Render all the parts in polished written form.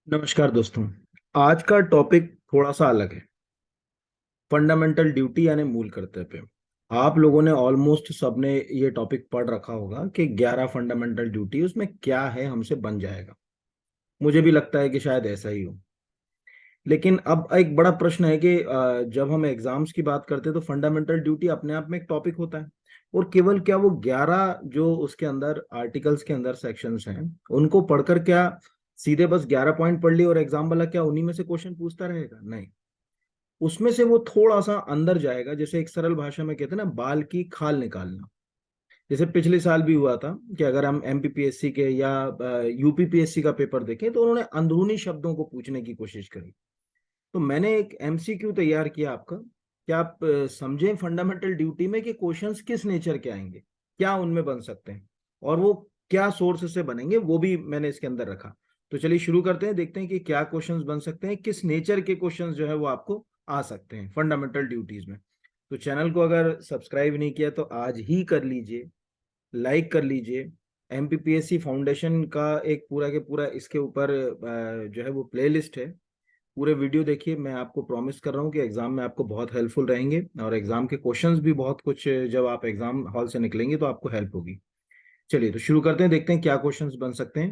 नमस्कार दोस्तों। आज का टॉपिक थोड़ा सा अलग है। फंडामेंटल ड्यूटी यानी मूल कर्तव्य। आप लोगों ने ऑलमोस्ट सबने ये टॉपिक पढ़ रखा होगा कि 11 फंडामेंटल ड्यूटी उसमें क्या है हमसे बन जाएगा। मुझे भी लगता है कि शायद ऐसा ही हो। लेकिन अब एक बड़ा प्रश्न है कि जब हम एग्जाम्स की बात करते हैं तो फंडामेंटल ड्यूटी अपने आप में एक टॉपिक होता है। और केवल क्या वो 11 जो उसके अंदर आर्टिकल्स के अंदर सेक्शंस हैं उनको पढ़कर क्या सीधे बस 11 पॉइंट पढ़ लिए और एग्जाम वाला क्या उन्हीं में से क्वेश्चन पूछता रहेगा? नहीं। उसमें से वो थोड़ा सा अंदर जाएगा, जैसे एक सरल भाषा में कहते हैं ना, बाल की खाल निकालना। जैसे पिछले साल भी हुआ था कि अगर हम एमपीपीएससी के या यूपीपीएससी का पेपर देखें तो उन्होंने अंदरूनी शब्दों को पूछने की कोशिश करी। तो मैंने एक एमसीक्यू तैयार किया आपका कि आप समझें फंडामेंटल ड्यूटी में कि क्वेश्चंस किस नेचर के आएंगे, क्या उनमें बन सकते हैं और वो क्या सोर्स से बनेंगे, वो भी मैंने इसके अंदर रखा। तो चलिए शुरू करते हैं, देखते हैं कि क्या क्वेश्चंस बन सकते हैं, किस नेचर के क्वेश्चंस जो है वो आपको आ सकते हैं फंडामेंटल ड्यूटीज में। तो चैनल को अगर सब्सक्राइब नहीं किया तो आज ही कर लीजिए, लाइक कर लीजिए। एमपीपीएससी फाउंडेशन का एक पूरा के पूरा इसके ऊपर जो है वो प्लेलिस्ट है। पूरे वीडियो देखिए, मैं आपको प्रॉमिस कर रहा हूँ कि एग्जाम में आपको बहुत हेल्पफुल रहेंगे और एग्जाम के क्वेश्चंस भी बहुत कुछ, जब आप एग्जाम हॉल से निकलेंगे तो आपको हेल्प होगी। चलिए तो शुरू करते हैं, देखते हैं क्या क्वेश्चंस बन सकते हैं।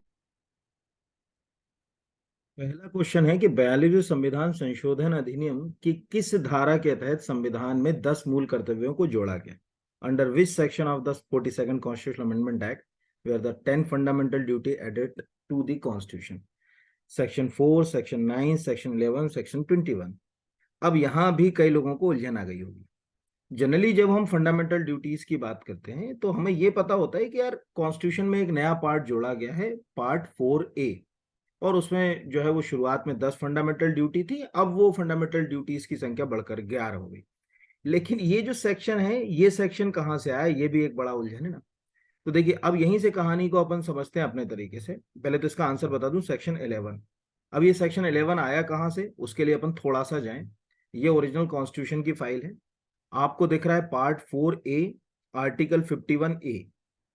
पहला क्वेश्चन है कि 42वें संविधान संशोधन अधिनियम की किस धारा के तहत संविधान में 10 मूल कर्तव्यों को जोड़ा गया? Under which section of the 42nd constitutional amendment act where the 10 fundamental duty added to the constitution? Section 4, section 9, section 11, section 21। अब यहां भी कई लोगों को उलझन आ गई होगी। जनरली जब हम फंडामेंटल ड्यूटीज की बात करते हैं तो हमें यह पता होता है कि यार कॉन्स्टिट्यूशन में एक नया पार्ट जोड़ा गया है, पार्ट 4A। और उसमें जो है वो शुरुआत में 10 फंडामेंटल ड्यूटी थी, अब वो फंडामेंटल ड्यूटीज की संख्या बढ़कर 11 हो गई। लेकिन ये जो सेक्शन है, ये सेक्शन कहाँ से आया, ये भी एक बड़ा उलझन है ना। तो देखिए, अब यहीं से कहानी को अपन समझते हैं अपने तरीके से। पहले तो इसका आंसर बता दूं, सेक्शन 11। अब ये सेक्शन 11 आया कहाँ से, उसके लिए अपन थोड़ा सा जाएं। ये ओरिजिनल कॉन्स्टिट्यूशन की फाइल है। आपको दिख रहा है पार्ट 4A, आर्टिकल 51A।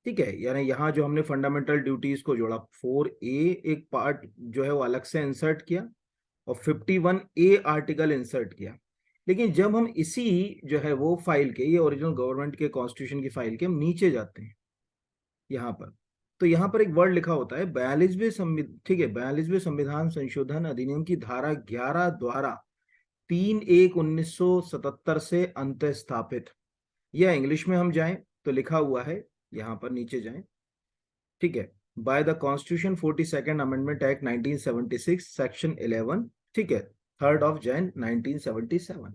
ठीक है, यानी यहाँ जो हमने फंडामेंटल ड्यूटीज को जोड़ा, 4A एक पार्ट जो है वो अलग से इंसर्ट किया और 51A आर्टिकल इंसर्ट किया। लेकिन जब हम इसी जो है वो फाइल के, ये ओरिजिनल गवर्नमेंट के कॉन्स्टिट्यूशन की फाइल के हम नीचे जाते हैं यहाँ पर, तो यहाँ पर एक वर्ड लिखा होता है 42वें संविधान, ठीक है, 42वें संविधान संशोधन अधिनियम की धारा 11 द्वारा 3/1/1977 से अंत स्थापित। या इंग्लिश में हम जाएं तो लिखा हुआ है, यहाँ पर नीचे जाएं, ठीक है, by the constitution 42nd amendment act 1976 section 11, ठीक है, 3 1977।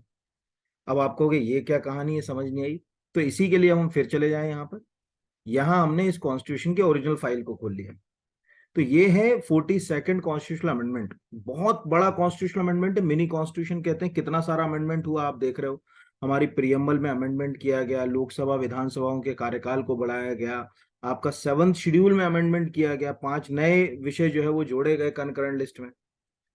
अब आप कहोगे ये क्या कहानी है, समझ नहीं आई। तो इसी के लिए हम फिर चले जाएं यहाँ पर। यहाँ हमने इस कॉन्स्टिट्यूशन के ओरिजिनल फाइल को खोल लिया। तो ये है 42nd कॉन्स्टिट्यूशनल अमेंडमेंट। बहुत बड़ा कॉन्स्टिट्यूशनल अमेंडमेंट है, मिनी कॉन्स्टिट्यूशन कहते हैं। कितना सारा अमेंडमेंट हुआ आप देख रहे हो। हमारी प्रियम्बल में अमेंडमेंट किया गया, लोकसभा विधानसभाओं के कार्यकाल को बढ़ाया गया, आपका 7th शेड्यूल में अमेंडमेंट किया गया, 5 नए विषय जो है वो जोड़े गए कनकरेंट लिस्ट में।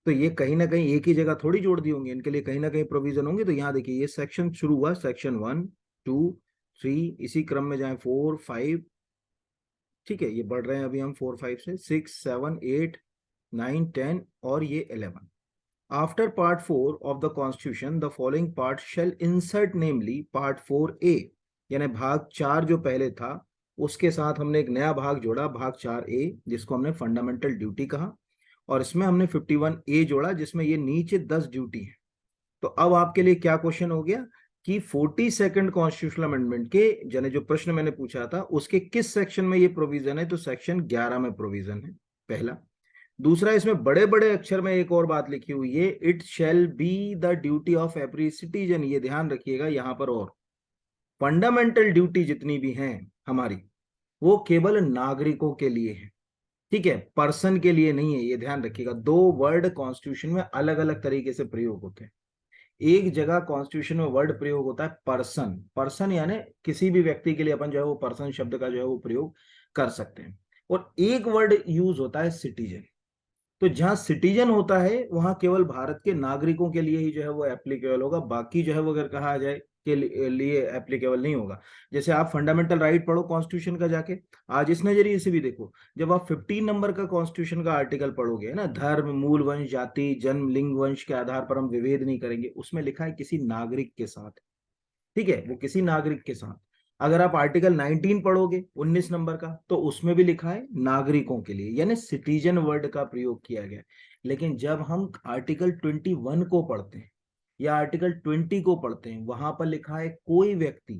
तो ये कहीं ना कहीं एक ही जगह थोड़ी जोड़ दी होंगी, इनके लिए कहीं ना कहीं प्रोविजन होंगे। तो यहाँ देखिए, ये सेक्शन शुरू हुआ, सेक्शन 1, 2, 3, इसी क्रम में जाए 4, 5, ठीक है, ये बढ़ रहे हैं अभी हम 4, 5 से 6, 7, 8, 9, 10 और ये 11। After part 4 of the constitution the following part shall insert namely part 4A, यानी भाग 4 जो पहले था उसके साथ हमने एक नया भाग जोड़ा, भाग 4A, जिसको हमने फंडामेंटल ड्यूटी कहा। और इसमें हमने 51A जोड़ा जिसमें ये नीचे 10 ड्यूटी है। तो अब आपके लिए क्या क्वेश्चन हो गया कि 42nd कॉन्स्टिट्यूशनल अमेंडमेंट के, यानी जो प्रश्न मैंने पूछा था उसके किस सेक्शन में ये प्रोविजन है, तो सेक्शन 11 में प्रोविजन है, पहला। दूसरा, इसमें बड़े बड़े अक्षर में एक और बात लिखी हुई है, it shall be the duty of every citizen. ये ध्यान रखिएगा यहाँ पर, और फंडामेंटल ड्यूटी जितनी भी हैं हमारी वो केवल नागरिकों के लिए है, ठीक है, पर्सन के लिए नहीं है। ये ध्यान रखिएगा, दो वर्ड कॉन्स्टिट्यूशन में अलग अलग तरीके से प्रयोग होते हैं। एक जगह कॉन्स्टिट्यूशन में वर्ड प्रयोग होता है पर्सन, पर्सन यानी किसी भी व्यक्ति के लिए अपन जो है वो पर्सन शब्द का जो है वो प्रयोग कर सकते हैं। और एक वर्ड यूज होता है सिटीजन। तो जहां सिटीजन होता है वहां केवल भारत के नागरिकों के लिए ही जो है वो एप्लीकेबल होगा। बाकी जो है वो अगर कहा जाए के लिए एप्लीकेबल नहीं होगा। जैसे आप फंडामेंटल राइट पढ़ो कॉन्स्टिट्यूशन का जाके, आज इस नजरिए से भी देखो, जब आप 15 नंबर का कॉन्स्टिट्यूशन का आर्टिकल पढ़ोगे ना, धर्म, मूल वंश, जाति, जन्म, लिंग, वंश के आधार पर हम विभेद नहीं करेंगे, उसमें लिखा है किसी नागरिक के साथ, ठीक है, वो किसी नागरिक के साथ। अगर आप आर्टिकल 19 पढ़ोगे 19 नंबर का, तो उसमें भी लिखा है नागरिकों के लिए, यानी सिटीजन वर्ड का प्रयोग किया गया। लेकिन जब हम आर्टिकल 21 को पढ़ते हैं या आर्टिकल 20 को पढ़ते हैं, वहां पर लिखा है कोई व्यक्ति,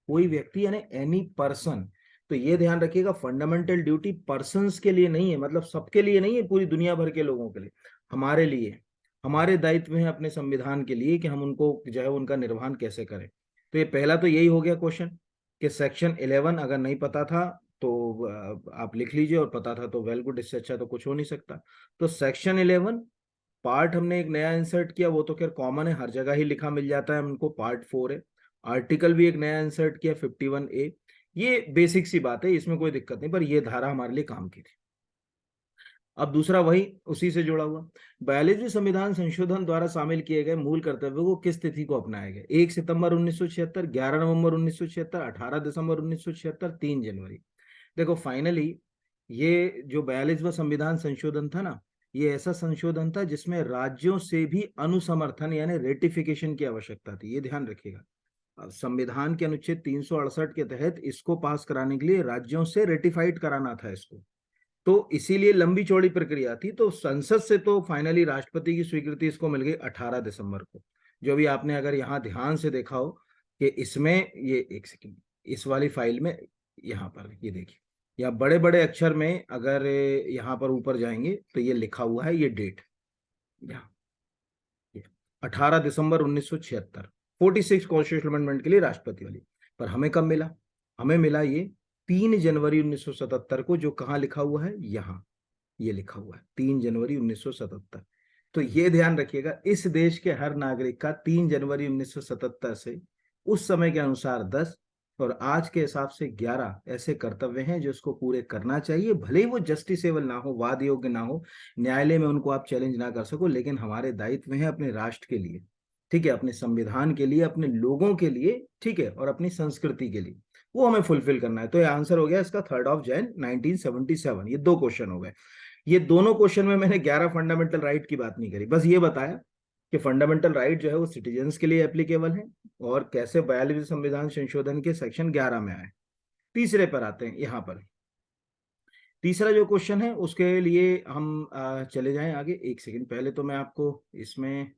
कोई व्यक्ति यानी एनी पर्सन। तो ये ध्यान रखिएगा, फंडामेंटल ड्यूटी पर्संस के लिए नहीं है, मतलब सबके लिए नहीं है, पूरी दुनिया भर के लोगों के लिए, हमारे लिए, हमारे दायित्व है अपने संविधान के लिए कि हम उनको जो है उनका निर्वहन कैसे करें। तो ये पहला तो यही हो गया क्वेश्चन कि सेक्शन 11 अगर नहीं पता था तो आप लिख लीजिए, और पता था तो वेल गुड, इससे अच्छा तो कुछ हो नहीं सकता। तो सेक्शन 11 पार्ट हमने एक नया इंसर्ट किया, वो तो खैर कॉमन है, हर जगह ही लिखा मिल जाता है हमको, पार्ट 4 है। आर्टिकल भी एक नया इंसर्ट किया 51A, ये बेसिक सी बात है, इसमें कोई दिक्कत नहीं, पर ये धारा हमारे लिए काम की थी। अब दूसरा वही उसी से जुड़ा हुआ, 42वें संविधान संशोधन द्वारा शामिल किए गए मूल कर्तव्यों को किस तिथि को अपनाया गया? 1 सितंबर 1976, 11 नवंबर 1976, 18 दिसंबर 1976, 3 जनवरी। देखो फाइनली ये जो 42वां संविधान संशोधन था ना, ये ऐसा संशोधन था जिसमें राज्यों से भी अनुसमर्थन यानी रेटिफिकेशन की आवश्यकता थी, ये ध्यान रखिएगा। अब संविधान के अनुच्छेद 368 के तहत इसको पास कराने के लिए राज्यों से रेटिफाइड कराना था इसको, तो इसीलिए लंबी चौड़ी प्रक्रिया थी। तो संसद से तो फाइनली राष्ट्रपति की स्वीकृति इसको मिल गई 18 दिसंबर को। जो भी आपने अगर यहाँ ध्यान से देखा हो कि इसमें ये, एक सेकंड, इस वाली फाइल में यहाँ पर ये देखिए, या बड़े बड़े अक्षर में अगर यहाँ पर ऊपर जाएंगे तो ये लिखा हुआ है, ये डेट यहाँ 18 दिसंबर 1976, 46 कॉन्स्टिट्यूशनल अमेंडमेंट के लिए राष्ट्रपति वाली। पर हमें कब मिला? हमें मिला ये 3 जनवरी 1977 को, जो कहाँ लिखा हुआ है, यहाँ ये लिखा हुआ है 3 जनवरी 1977। तो ये ध्यान रखिएगा, इस देश के हर नागरिक का 3 जनवरी 1977 से उस समय के अनुसार 10 और आज के हिसाब से 11 ऐसे कर्तव्य हैं जो इसको पूरे करना चाहिए, भले ही वो जस्टिसेबल ना हो, वाद योग्य ना हो, न्यायालय में उनको आप चैलेंज ना कर सको, लेकिन हमारे दायित्व है अपने राष्ट्र के लिए, ठीक है, अपने संविधान के लिए, अपने लोगों के लिए, ठीक है, और अपनी संस्कृति के लिए, वो हमें फुलफिल करना है। तो ये आंसर हो गया इसका 3 जनवरी 1977। ये 2 क्वेश्चन हो गए। ये दोनों क्वेश्चन में मैंने 11 फंडामेंटल राइट की बात नहीं करी, बस ये बताया कि फंडामेंटल राइट जो है वो सिटीजन्स के लिए एप्लीकेबल है, और कैसे 42वें संविधान संशोधन के सेक्शन 11 में आए। तीसरे पर आते हैं, यहाँ पर तीसरा जो क्वेश्चन है उसके लिए हम चले जाएं आगे। एक सेकंड, पहले तो मैं आपको इसमें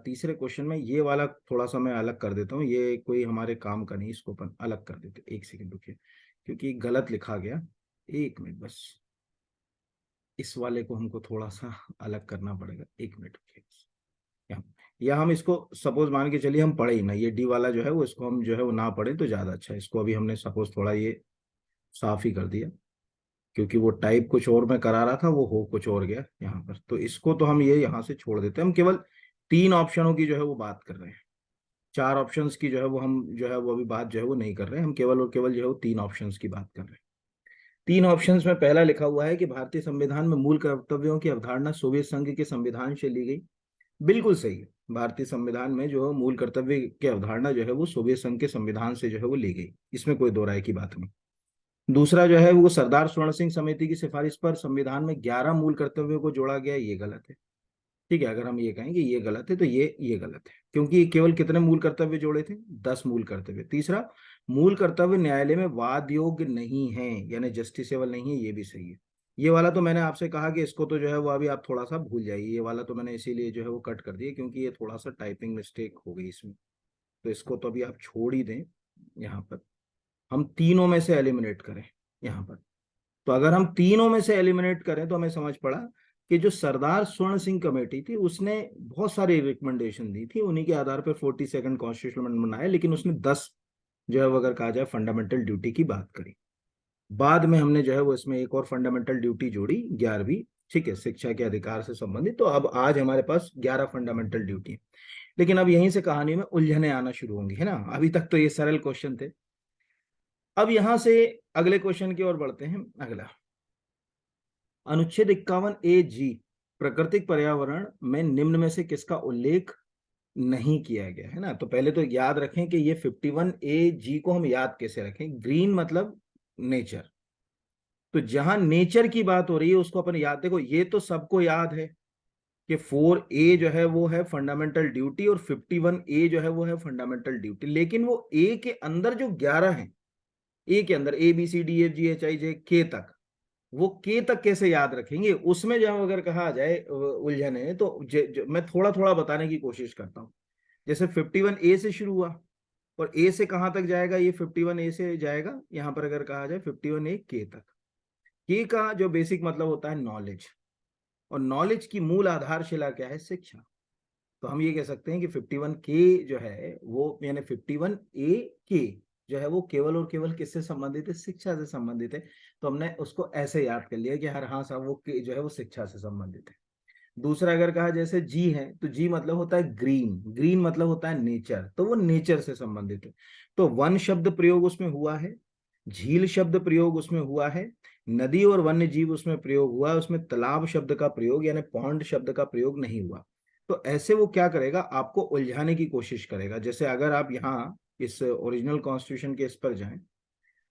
तीसरे क्वेश्चन में ये वाला थोड़ा सा मैं अलग कर देता हूँ, ये कोई हमारे काम का नहीं, इसको अपन अलग कर देते, एक सेकंड रुकिए, क्योंकि गलत लिखा गया, 1 मिनट बस, इस वाले को हमको थोड़ा सा अलग करना पड़ेगा, 1 मिनट रुकिए। या हम इसको सपोज मान के चलिए हम पढ़े ही ना, ये डी वाला जो है वो, इसको हम जो है वो ना पढ़े तो ज्यादा अच्छा है। इसको अभी हमने सपोज थोड़ा ये साफ ही कर दिया, क्योंकि वो टाइप कुछ और मैं करा रहा था, वो हो कुछ और गया यहाँ पर, तो इसको तो हम ये यहाँ से छोड़ देते हैं। हम केवल 3 ऑप्शनों की जो है वो बात कर रहे हैं, 4 ऑप्शंस की जो है वो हम जो है वो अभी बात जो है वो नहीं कर रहे हैं, हम केवल और केवल जो है वो 3 ऑप्शंस की बात कर रहे हैं। 3 ऑप्शंस में पहला लिखा हुआ है कि भारतीय संविधान में मूल कर्तव्यों की अवधारणा सोवियत संघ के संविधान से ली गई। बिल्कुल सही है, भारतीय संविधान में जो मूल कर्तव्य की अवधारणा जो है वो सोवियत संघ के संविधान से जो है वो ली गई, इसमें कोई दो राय की बात नहीं। दूसरा जो है वो सरदार स्वर्ण सिंह समिति की सिफारिश पर संविधान में 11 मूल कर्तव्यों को जोड़ा गया, ये गलत है, ठीक है। अगर हम ये कहेंगे ये गलत है तो ये गलत है, क्योंकि केवल कितने मूल कर्तव्य जोड़े थे? 10 मूल कर्तव्य। तीसरा, मूल कर्तव्य न्यायालय में वाद योग्य नहीं है, यानी जस्टिसेबल नहीं है, ये भी सही है। ये वाला तो मैंने आपसे कहा कि इसको तो जो है वो अभी आप थोड़ा सा भूल जाइए, ये वाला तो मैंने इसीलिए जो है वो कट कर दिया, क्योंकि ये थोड़ा सा टाइपिंग मिस्टेक हो गई इसमें, तो इसको तो अभी आप छोड़ ही दें। यहाँ पर हम तीनों में से एलिमिनेट करें यहाँ पर, तो अगर हम तीनों में से एलिमिनेट करें तो हमें समझ पड़ा कि जो सरदार स्वर्ण सिंह कमेटी थी उसने बहुत सारी रिकमेंडेशन दी थी, उन्हीं के आधार पर 42nd कॉन्स्टिट्यूशन अमेंडमेंट बनाया, लेकिन उसने 10 जो है वो अगर कहा जाए फंडामेंटल ड्यूटी की बात करी। बाद में हमने जो है वो इसमें एक और फंडामेंटल ड्यूटी जोड़ी, 11वीं, ठीक है, शिक्षा के अधिकार से संबंधित। तो अब आज हमारे पास 11 फंडामेंटल ड्यूटी है, लेकिन अब यहीं से कहानी में उलझने आना शुरू होंगी, है ना। अभी तक तो ये सरल क्वेश्चन थे, अब यहां से अगले क्वेश्चन की ओर बढ़ते हैं। अगला, अनुच्छेद 51A जी, प्राकृतिक पर्यावरण में निम्न में से किसका उल्लेख नहीं किया गया है ना। तो पहले तो याद रखें कि ये 51A को हम याद कैसे रखें। ग्रीन मतलब नेचर, तो जहां नेचर की बात हो रही है उसको अपन याद, देखो ये तो सबको याद है कि 4A जो है वो है फंडामेंटल ड्यूटी और 51A जो है वो है फंडामेंटल ड्यूटी। लेकिन वो ए के अंदर जो 11 है, ए के अंदर ABCDFGHIJ K तक, वो के तक कैसे याद रखेंगे, उसमें जब अगर कहा जाए उलझन है तो मैं थोड़ा थोड़ा बताने की कोशिश करता हूँ। जैसे 51A से शुरू हुआ और ए से कहां तक जाएगा, ये 51A से जाएगा यहां पर अगर कहा जाए 51A के तक। के का जो बेसिक मतलब होता है नॉलेज, और नॉलेज की मूल आधारशिला क्या है, शिक्षा। तो हम ये कह सकते हैं कि 51K जो है वो यानी 51A जो है वो केवल और केवल किससे संबंधित है, शिक्षा से संबंधित है। तो हमने उसको ऐसे याद कर लिया कि हर हाँ साहब वो के जो है वो शिक्षा से संबंधित है। दूसरा अगर कहा जैसे जी है, तो जी मतलब होता है ग्रीन, ग्रीन मतलब होता है नेचर, तो वो नेचर से संबंधित है। तो वन शब्द प्रयोग उसमें हुआ है, झील शब्द प्रयोग उसमें हुआ है, नदी और वन्य जीव उसमें प्रयोग हुआ है, उसमें तालाब शब्द का प्रयोग यानी पॉन्ड शब्द का प्रयोग नहीं हुआ। तो ऐसे वो क्या करेगा, आपको उलझाने की कोशिश करेगा। जैसे अगर आप यहाँ इस ओरिजिनल कॉन्स्टिट्यूशन के इस पर जाएं,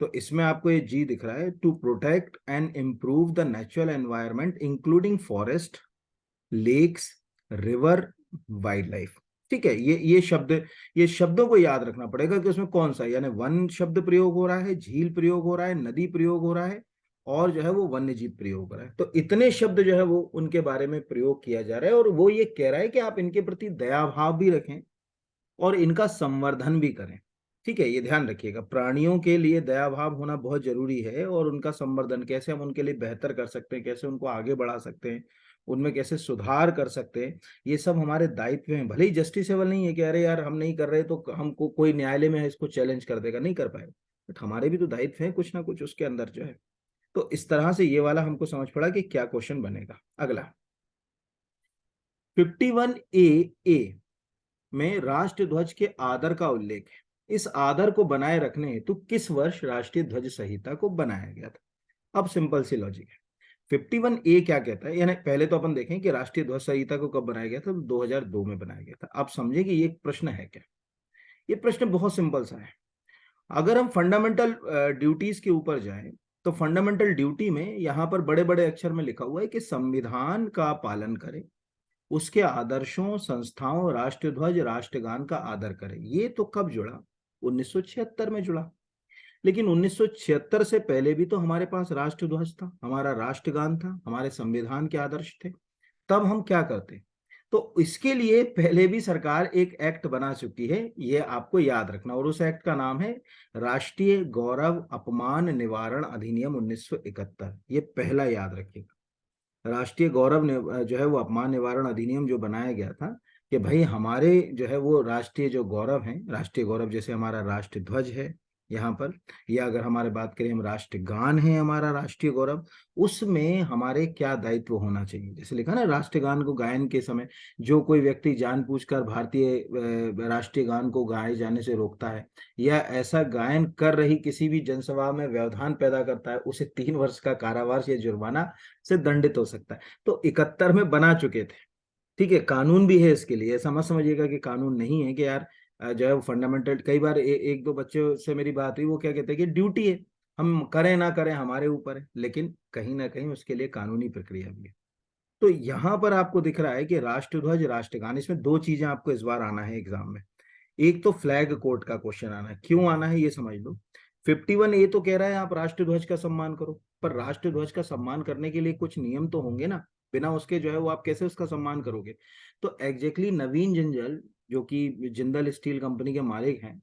तो इसमें आपको ये जी दिख रहा है, to protect and improve the natural environment including forest, lakes, river, wildlife. ठीक है, ये शब्द, ये शब्दों को याद रखना पड़ेगा कि उसमें कौन सा, यानी वन शब्द प्रयोग हो रहा है, झील प्रयोग हो रहा है, नदी प्रयोग हो रहा है, और जो है वो वन्य जीव प्रयोग हो रहा है। तो इतने शब्द जो है वो उनके बारे में प्रयोग किया जा रहा है, और वो ये कह रहा है कि आप इनके प्रति दया भाव भी रखें और इनका संवर्धन भी करें। ठीक है, ये ध्यान रखिएगा, प्राणियों के लिए दया भाव होना बहुत जरूरी है, और उनका संवर्धन कैसे हम उनके लिए बेहतर कर सकते हैं, कैसे उनको आगे बढ़ा सकते हैं, उनमें कैसे सुधार कर सकते हैं, ये सब हमारे दायित्व हैं। भले ही जस्टिसेबल नहीं है कि अरे यार हम नहीं कर रहे तो हमको कोई न्यायालय में है इसको चैलेंज कर देगा, नहीं कर पाएगा, बट हमारे भी तो दायित्व है कुछ ना कुछ उसके अंदर जो है। तो इस तरह से ये वाला हमको समझ पड़ा कि क्या क्वेश्चन बनेगा। अगला 51A में राष्ट्र ध्वज के आदर का उल्लेख है। इस आदर को बनाए रखने हेतु किस वर्ष राष्ट्रीय ध्वज संहिता को बनाया गया था। अब सिंपल सी लॉजिक है, 51A क्या कहता है, यानी पहले तो अपन देखें कि राष्ट्रीय ध्वज संहिता को कब बनाया गया था, तो 2002 में बनाया गया था। आप समझे कि ये प्रश्न है क्या, ये प्रश्न बहुत सिंपल सा है। अगर हम फंडामेंटल ड्यूटीज के ऊपर जाएं, तो फंडामेंटल ड्यूटी में यहां पर बड़े बड़े अक्षर में लिखा हुआ है कि संविधान का पालन करें, उसके आदर्शों, संस्थाओं, राष्ट्रध्वज, राष्ट्रगान का आदर करें। ये तो कब जुड़ा, 1976 में जुड़ा। लेकिन 1976 से पहले भी तो हमारे पास राष्ट्रध्वज था, हमारा राष्ट्रगान था, हमारे संविधान के आदर्श थे। तब हम क्या करते, तो इसके लिए पहले भी सरकार एक एक्ट बना चुकी है, ये आपको याद रखना, और उस एक्ट का नाम है राष्ट्रीय गौरव अपमान निवारण अधिनियम 1971। ये पहला याद रखिएगा, राष्ट्रीय गौरव जो है वो अपमान निवारण अधिनियम जो बनाया गया था, कि भाई हमारे जो है वो राष्ट्रीय जो गौरव है, राष्ट्रीय गौरव जैसे हमारा राष्ट्र ध्वज है यहाँ पर, या अगर हमारे बात करें हम राष्ट्रगान है हमारा राष्ट्रीय गौरव, उसमें हमारे क्या दायित्व होना चाहिए। जैसे लिखा ना, राष्ट्रगान को गायन के समय जो कोई व्यक्ति जानबूझकर भारतीय राष्ट्रीय गान को गाए जाने से रोकता है, या ऐसा गायन कर रही किसी भी जनसभा में व्यवधान पैदा करता है, उसे 3 वर्ष का कारावास या जुर्माना से दंडित हो सकता है। तो 71 में बना चुके थे। ठीक है, कानून भी है इसके लिए, ऐसा मत समझिएगा कि कानून नहीं है, कि यार जो है वो फंडामेंटल, कई बार एक दो बच्चों से मेरी बात हुई, वो क्या कहते हैं कि ड्यूटी है, हम करें ना करें हमारे ऊपर है, लेकिन कहीं ना कहीं उसके लिए कानूनी प्रक्रिया भी है। तो यहाँ पर आपको दिख रहा है कि राष्ट्रध्वज, राष्ट्रगान, इसमें दो चीजें आपको इस बार आना है एग्जाम में। एक तो फ्लैग कोड का क्वेश्चन आना है, क्यों आना है ये समझ लो। 51A तो कह रहा है आप राष्ट्रध्वज का सम्मान करो, पर राष्ट्रध्वज का सम्मान करने के लिए कुछ नियम तो होंगे ना, बिना उसके जो है वो आप कैसे उसका सम्मान करोगे। तो एग्जैक्टली नवीन जिंदल, जो कि जिंदल स्टील कंपनी के मालिक हैं,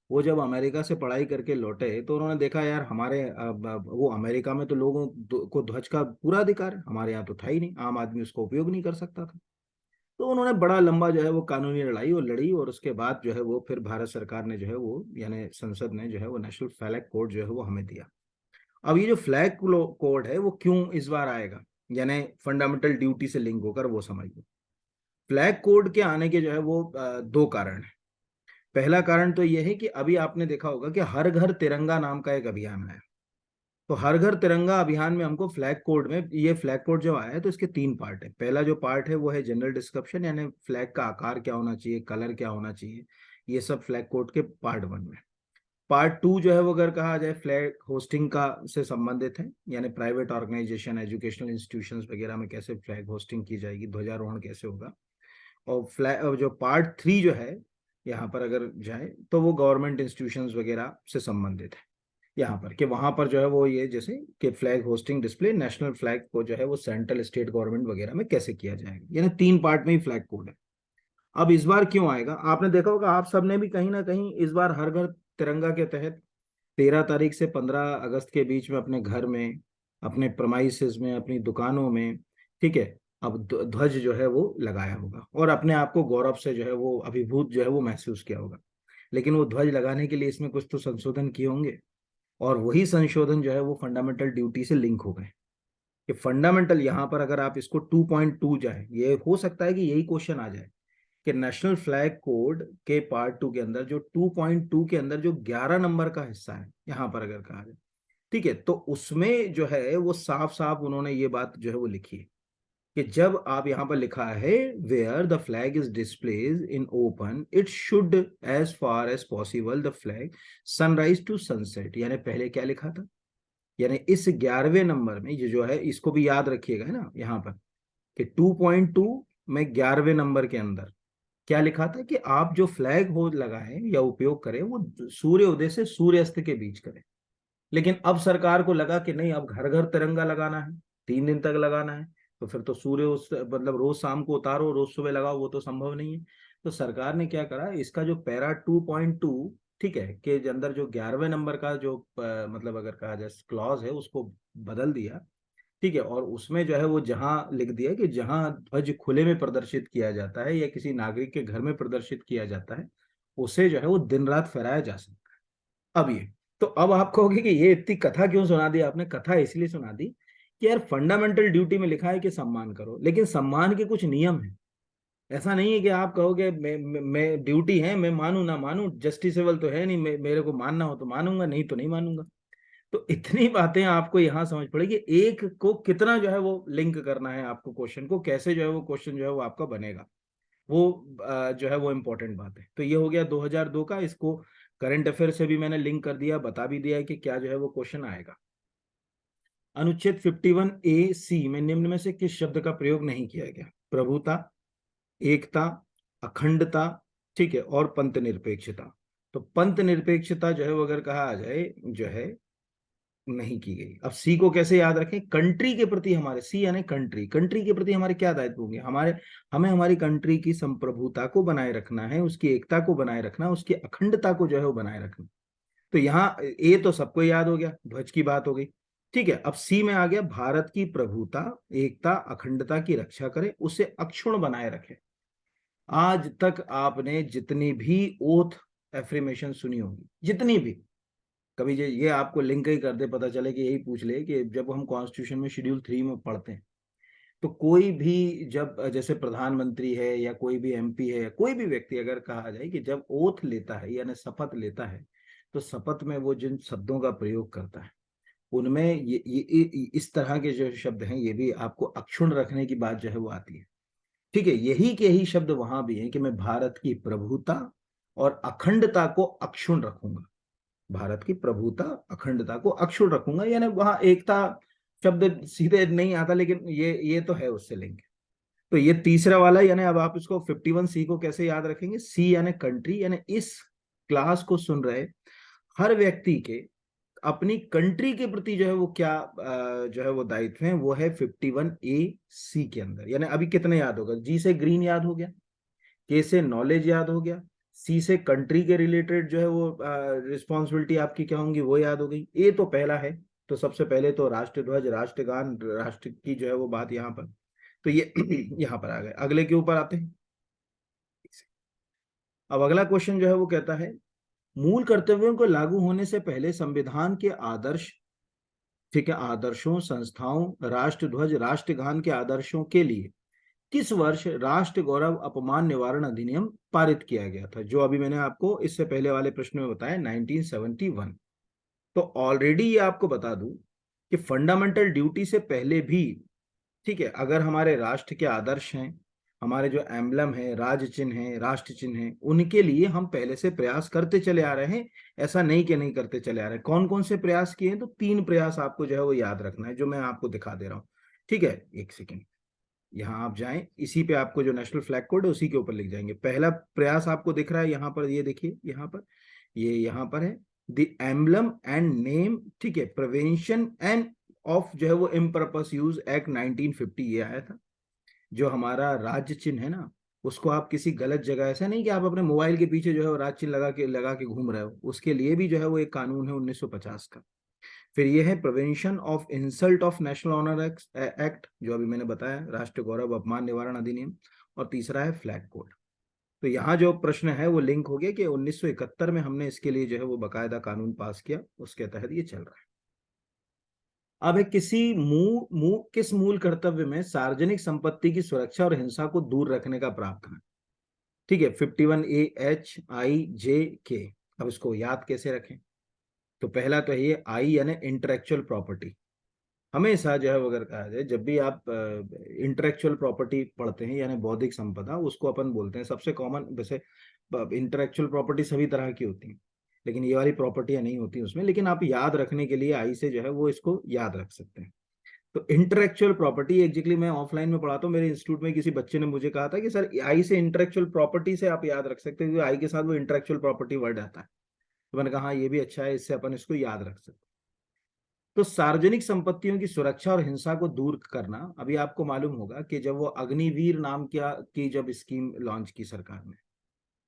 वो जब अमेरिका से पढ़ाई करके लौटे तो उन्होंने देखा यार हमारे वो अमेरिका में तो लोगों को ध्वज का पूरा अधिकार है, हमारे यहाँ तो था ही नहीं, आम आदमी उसका उपयोग नहीं कर सकता था। तो उन्होंने बड़ा लंबा जो है वो कानूनी लड़ाई और लड़ी, और उसके बाद जो है वो फिर भारत सरकार ने जो है वो, यानी संसद ने जो है वो नेशनल फ्लैग कोड जो है वो हमें दिया। अब ये जो फ्लैग कोड है वो क्यों इस बार आएगा, यानी फंडामेंटल ड्यूटी से लिंक होकर, वो समझिए। फ्लैग कोड के आने के जो है वो दो कारण है। पहला कारण तो यह है कि अभी आपने देखा होगा कि हर घर तिरंगा नाम का एक अभियान है। तो हर घर तिरंगा अभियान में हमको फ्लैग कोड में, ये फ्लैग कोड जब आया है तो इसके 3 पार्ट है। पहला जो पार्ट है वो है जनरल डिस्क्रिप्शन, यानी फ्लैग का आकार क्या होना चाहिए, कलर क्या होना चाहिए, ये सब फ्लैग कोड के पार्ट 1 में। पार्ट 2 जो है वो अगर कहा जाए फ्लैग होस्टिंग का से संबंधित है, यानी प्राइवेट ऑर्गेनाइजेशन, एजुकेशनल इंस्टीट्यूशंस वगैरह में कैसे फ्लैग होस्टिंग की जाएगी, ध्वजारोहण कैसे होगा। और फ्लैग जो पार्ट 3 जो है यहाँ पर अगर जाए तो वो गवर्नमेंट इंस्टीट्यूशंस वगैरह से संबंधित है यहाँ पर, कि वहां पर जो है वो ये जैसे कि flag hosting display, national flag को जो है वो सेंट्रल स्टेट गवर्नमेंट वगैरह में कैसे किया जाएगा, यानी 3 पार्ट में ही फ्लैग कोड है। अब इस बार क्यों आएगा, आपने देखा होगा आप सबने भी कहीं ना कहीं इस बार हर घर तिरंगा के तहत 13 तारीख से 15 अगस्त के बीच में अपने घर में, अपने प्रमाइसेस में, अपनी दुकानों में, ठीक है, अब ध्वज जो है वो लगाया होगा और अपने आप को गौरव से जो है वो अभिभूत जो है वो महसूस किया होगा। लेकिन वो ध्वज लगाने के लिए इसमें कुछ तो संशोधन किए होंगे, और वही संशोधन जो है वो फंडामेंटल ड्यूटी से लिंक हो गए। कि फंडामेंटल यहाँ पर अगर आप इसको 2.2 जाए, ये हो सकता है कि यही क्वेश्चन आ जाए कि नेशनल फ्लैग कोड के पार्ट 2 के अंदर जो 2.2 के अंदर जो 11 नंबर का हिस्सा है यहाँ पर अगर कहा जाए, ठीक है, तो उसमें जो है वो साफ साफ उन्होंने ये बात जो है वो लिखी है कि जब आप यहाँ पर लिखा है where the flag is displays in open it should as far as possible the flag sunrise to sunset, यानी पहले क्या लिखा था, यानी इस 11वें नंबर में ये जो है इसको भी याद रखिएगा है ना यहाँ पर, कि 2.2 में 11वें नंबर के अंदर क्या लिखा था कि आप जो फ्लैग हो लगाएं या उपयोग करें वो सूर्य उदय से सूर्यास्त के बीच करें। लेकिन अब सरकार को लगा कि नहीं, अब घर घर तिरंगा लगाना है, 3 दिन तक लगाना है, तो फिर तो सूर्य उस मतलब रोज शाम को उतारो रोज सुबह लगाओ, वो तो संभव नहीं है। तो सरकार ने क्या करा, इसका जो पैरा 2.2, ठीक है, के अंदर जो 11वें नंबर का जो मतलब अगर कहा जाए क्लॉज है उसको बदल दिया, ठीक है, और उसमें जो है वो जहां लिख दिया कि जहां ध्वज खुले में प्रदर्शित किया जाता है या किसी नागरिक के घर में प्रदर्शित किया जाता है उसे जो है वो दिन रात फहराया जा सकता है। अब ये, तो अब आप कहोगे कि ये इतनी कथा क्यों सुना दी आपने, कथा इसलिए सुना दी कि यार फंडामेंटल ड्यूटी में लिखा है कि सम्मान करो, लेकिन सम्मान के कुछ नियम है। ऐसा नहीं है कि आप कहोगे मैं ड्यूटी है मैं मानू ना मानू, जस्टिसेबल तो है नहीं, मेरे को मानना हो तो मानूंगा, नहीं तो नहीं मानूंगा। तो इतनी बातें आपको यहाँ समझ पड़ेगी, एक को कितना जो है वो लिंक करना है आपको, क्वेश्चन को कैसे जो है वो क्वेश्चन जो है वो आपका बनेगा, वो जो है वो इम्पोर्टेंट बात है। तो ये हो गया 2002 का, इसको करंट अफेयर से भी मैंने लिंक कर दिया, बता भी दिया है कि क्या जो है वो क्वेश्चन आएगा। अनुच्छेद 51A(c) में निम्न में से किस शब्द का प्रयोग नहीं किया गया, प्रभुता, एकता, अखंडता, ठीक है, और पंथ निरपेक्षता। तो पंथ निरपेक्षता जो है वो अगर कहा जाए जो है नहीं की गई। अब सी को कैसे याद रखें, कंट्री के प्रति हमारे, सी यानी कंट्री, कंट्री के प्रति हमारे क्या दायित्व होंगे, हमें हमारी कंट्री की संप्रभुता को बनाए रखना है, उसकी एकता को बनाए रखना, उसकी अखंडता को जो है वो बनाए रखना। तो यहाँ ए तो सबको याद हो गया, ध्वज की बात हो गई, ठीक है। अब सी में आ गया भारत की प्रभुता, एकता, अखंडता की रक्षा करे, उसे अक्षुण्ण बनाए रखे। आज तक आपने जितनी भी ओथ एफर्मेशन सुनी होगी, जितनी भी, कभी ये आपको लिंक ही कर दे, पता चले कि यही पूछ ले कि जब हम कॉन्स्टिट्यूशन में शेड्यूल 3 में पढ़ते हैं तो कोई भी जब जैसे प्रधानमंत्री है या कोई भी एमपी है या कोई भी व्यक्ति अगर कहा जाए कि जब ओथ लेता है यानी शपथ लेता है तो शपथ में वो जिन शब्दों का प्रयोग करता है उनमें ये इस तरह के जो शब्द हैं ये भी आपको अक्षुण्ण रखने की बात जो है वो आती है, ठीक है। यही के ही शब्द वहां भी है कि मैं भारत की प्रभुता और अखंडता को अक्षुण्ण रखूंगा, भारत की प्रभुता अखंडता को अक्षुण्ण रखूंगा, यानी वहां एकता शब्द सीधे नहीं आता लेकिन ये तो है उससे लिंक। तो ये तीसरा वाला, यानी अब आप इसको 51C को कैसे याद रखेंगे, सी यानी कंट्री, यानी इस क्लास को सुन रहे हर व्यक्ति के अपनी कंट्री के प्रति जो है वो क्या जो है वो दायित्व है, वो है 51A(c) के अंदर। यानी अभी कितने याद होगा, जी से ग्रीन याद हो गया, के से नॉलेज याद हो गया, सी से कंट्री के रिलेटेड जो है वो रिस्पॉन्सिबिलिटी आपकी क्या होंगी वो याद हो गई। ए तो पहला है, तो सबसे पहले तो राष्ट्रध्वज, राष्ट्रगान, राष्ट्र की जो है वो बात यहाँ पर, तो ये यहाँ पर आ गए। अगले के ऊपर आते हैं। अब अगला क्वेश्चन जो है वो कहता है मूल कर्तव्यों को लागू होने से पहले संविधान के आदर्श, ठीक है, आदर्शों, संस्थाओं, राष्ट्रध्वज, राष्ट्रगान के आदर्शों के लिए किस वर्ष राष्ट्र गौरव अपमान निवारण अधिनियम पारित किया गया था, जो अभी मैंने आपको इससे पहले वाले प्रश्न में बताया 1971। तो ऑलरेडी ये आपको बता दूं कि फंडामेंटल ड्यूटी से पहले भी, ठीक है, अगर हमारे राष्ट्र के आदर्श हैं, हमारे जो एम्बलम है, राज चिन्ह है, राष्ट्र चिन्ह है, उनके लिए हम पहले से प्रयास करते चले आ रहे हैं। ऐसा नहीं कि नहीं करते चले आ रहे हैं। कौन कौन से प्रयास किए हैं? तो 3 प्रयास आपको जो है वो याद रखना है, जो मैं आपको दिखा दे रहा हूँ। ठीक है, एक सेकेंड, यहाँ आप जाएं, इसी पे आपको जो नेशनल फ्लैग कोड है उसी के ऊपर लिख जाएंगे। पहला प्रयास आपको दिख रहा है यहाँ पर, ये देखिए यहाँ पर, ये यहाँ पर है, द एम्बलम एंड नेम, ठीक है, प्रिवेंशन एंड ऑफ जो है वो इम्पर्पस यूज एक्ट 1950, ये आया था। जो हमारा राज्य चिन्ह है ना, उसको आप किसी गलत जगह, ऐसा नहीं कि आप अपने मोबाइल के पीछे जो है वो राज्य चिन्ह लगा के घूम रहे हो, उसके लिए भी जो है वो एक कानून है 1950 का। फिर ये है prevention of insult of national honour act, जो अभी मैंने बताया, राष्ट्रीय गौरव अपमान निवारण अधिनियम। और तीसरा है फ्लैग कोड। तो यहाँ जो प्रश्न है वो लिंक हो गया कि 1971 में हमने इसके लिए जो है वो बकायदा कानून पास किया, उसके तहत ये चल रहा है। अब है किस मूल कर्तव्य में सार्वजनिक संपत्ति की सुरक्षा और हिंसा को दूर रखने का प्रावधान। ठीक है, 51A HIJ K। अब इसको याद कैसे रखें? तो पहला तो है ये आई यानी इंटेलेक्चुअल प्रॉपर्टी। हमेशा जो है वो अगर कहा जाए, जब भी आप इंटेलेक्चुअल प्रॉपर्टी पढ़ते हैं यानी बौद्धिक संपदा, उसको अपन बोलते हैं सबसे कॉमन, वैसे इंटेलेक्चुअल प्रॉपर्टी सभी तरह की होती है, लेकिन ये वाली प्रॉपर्टियां नहीं होती उसमें, लेकिन आप याद रखने के लिए आई से जो है वो इसको याद रख सकते हैं। तो इंटेलेक्चुअल प्रॉपर्टी एग्जैक्टली मैं ऑफलाइन में पढ़ाता हूँ, मेरे इंस्टीट्यूट में किसी बच्चे ने मुझे कहा था कि सर आई से इंटेलेक्चुअल प्रॉपर्टी से आप याद रख सकते हैं, क्योंकि आई के साथ वो इंटेलेक्चुअल प्रॉपर्टी वर्ड आता है। तो मैंने कहा हाँ ये भी अच्छा है, इससे अपन इसको याद रख सकते हैं। तो सार्वजनिक संपत्तियों की सुरक्षा और हिंसा को दूर करना, अभी आपको मालूम होगा कि जब वो अग्निवीर नाम की जब स्कीम लॉन्च की सरकार ने,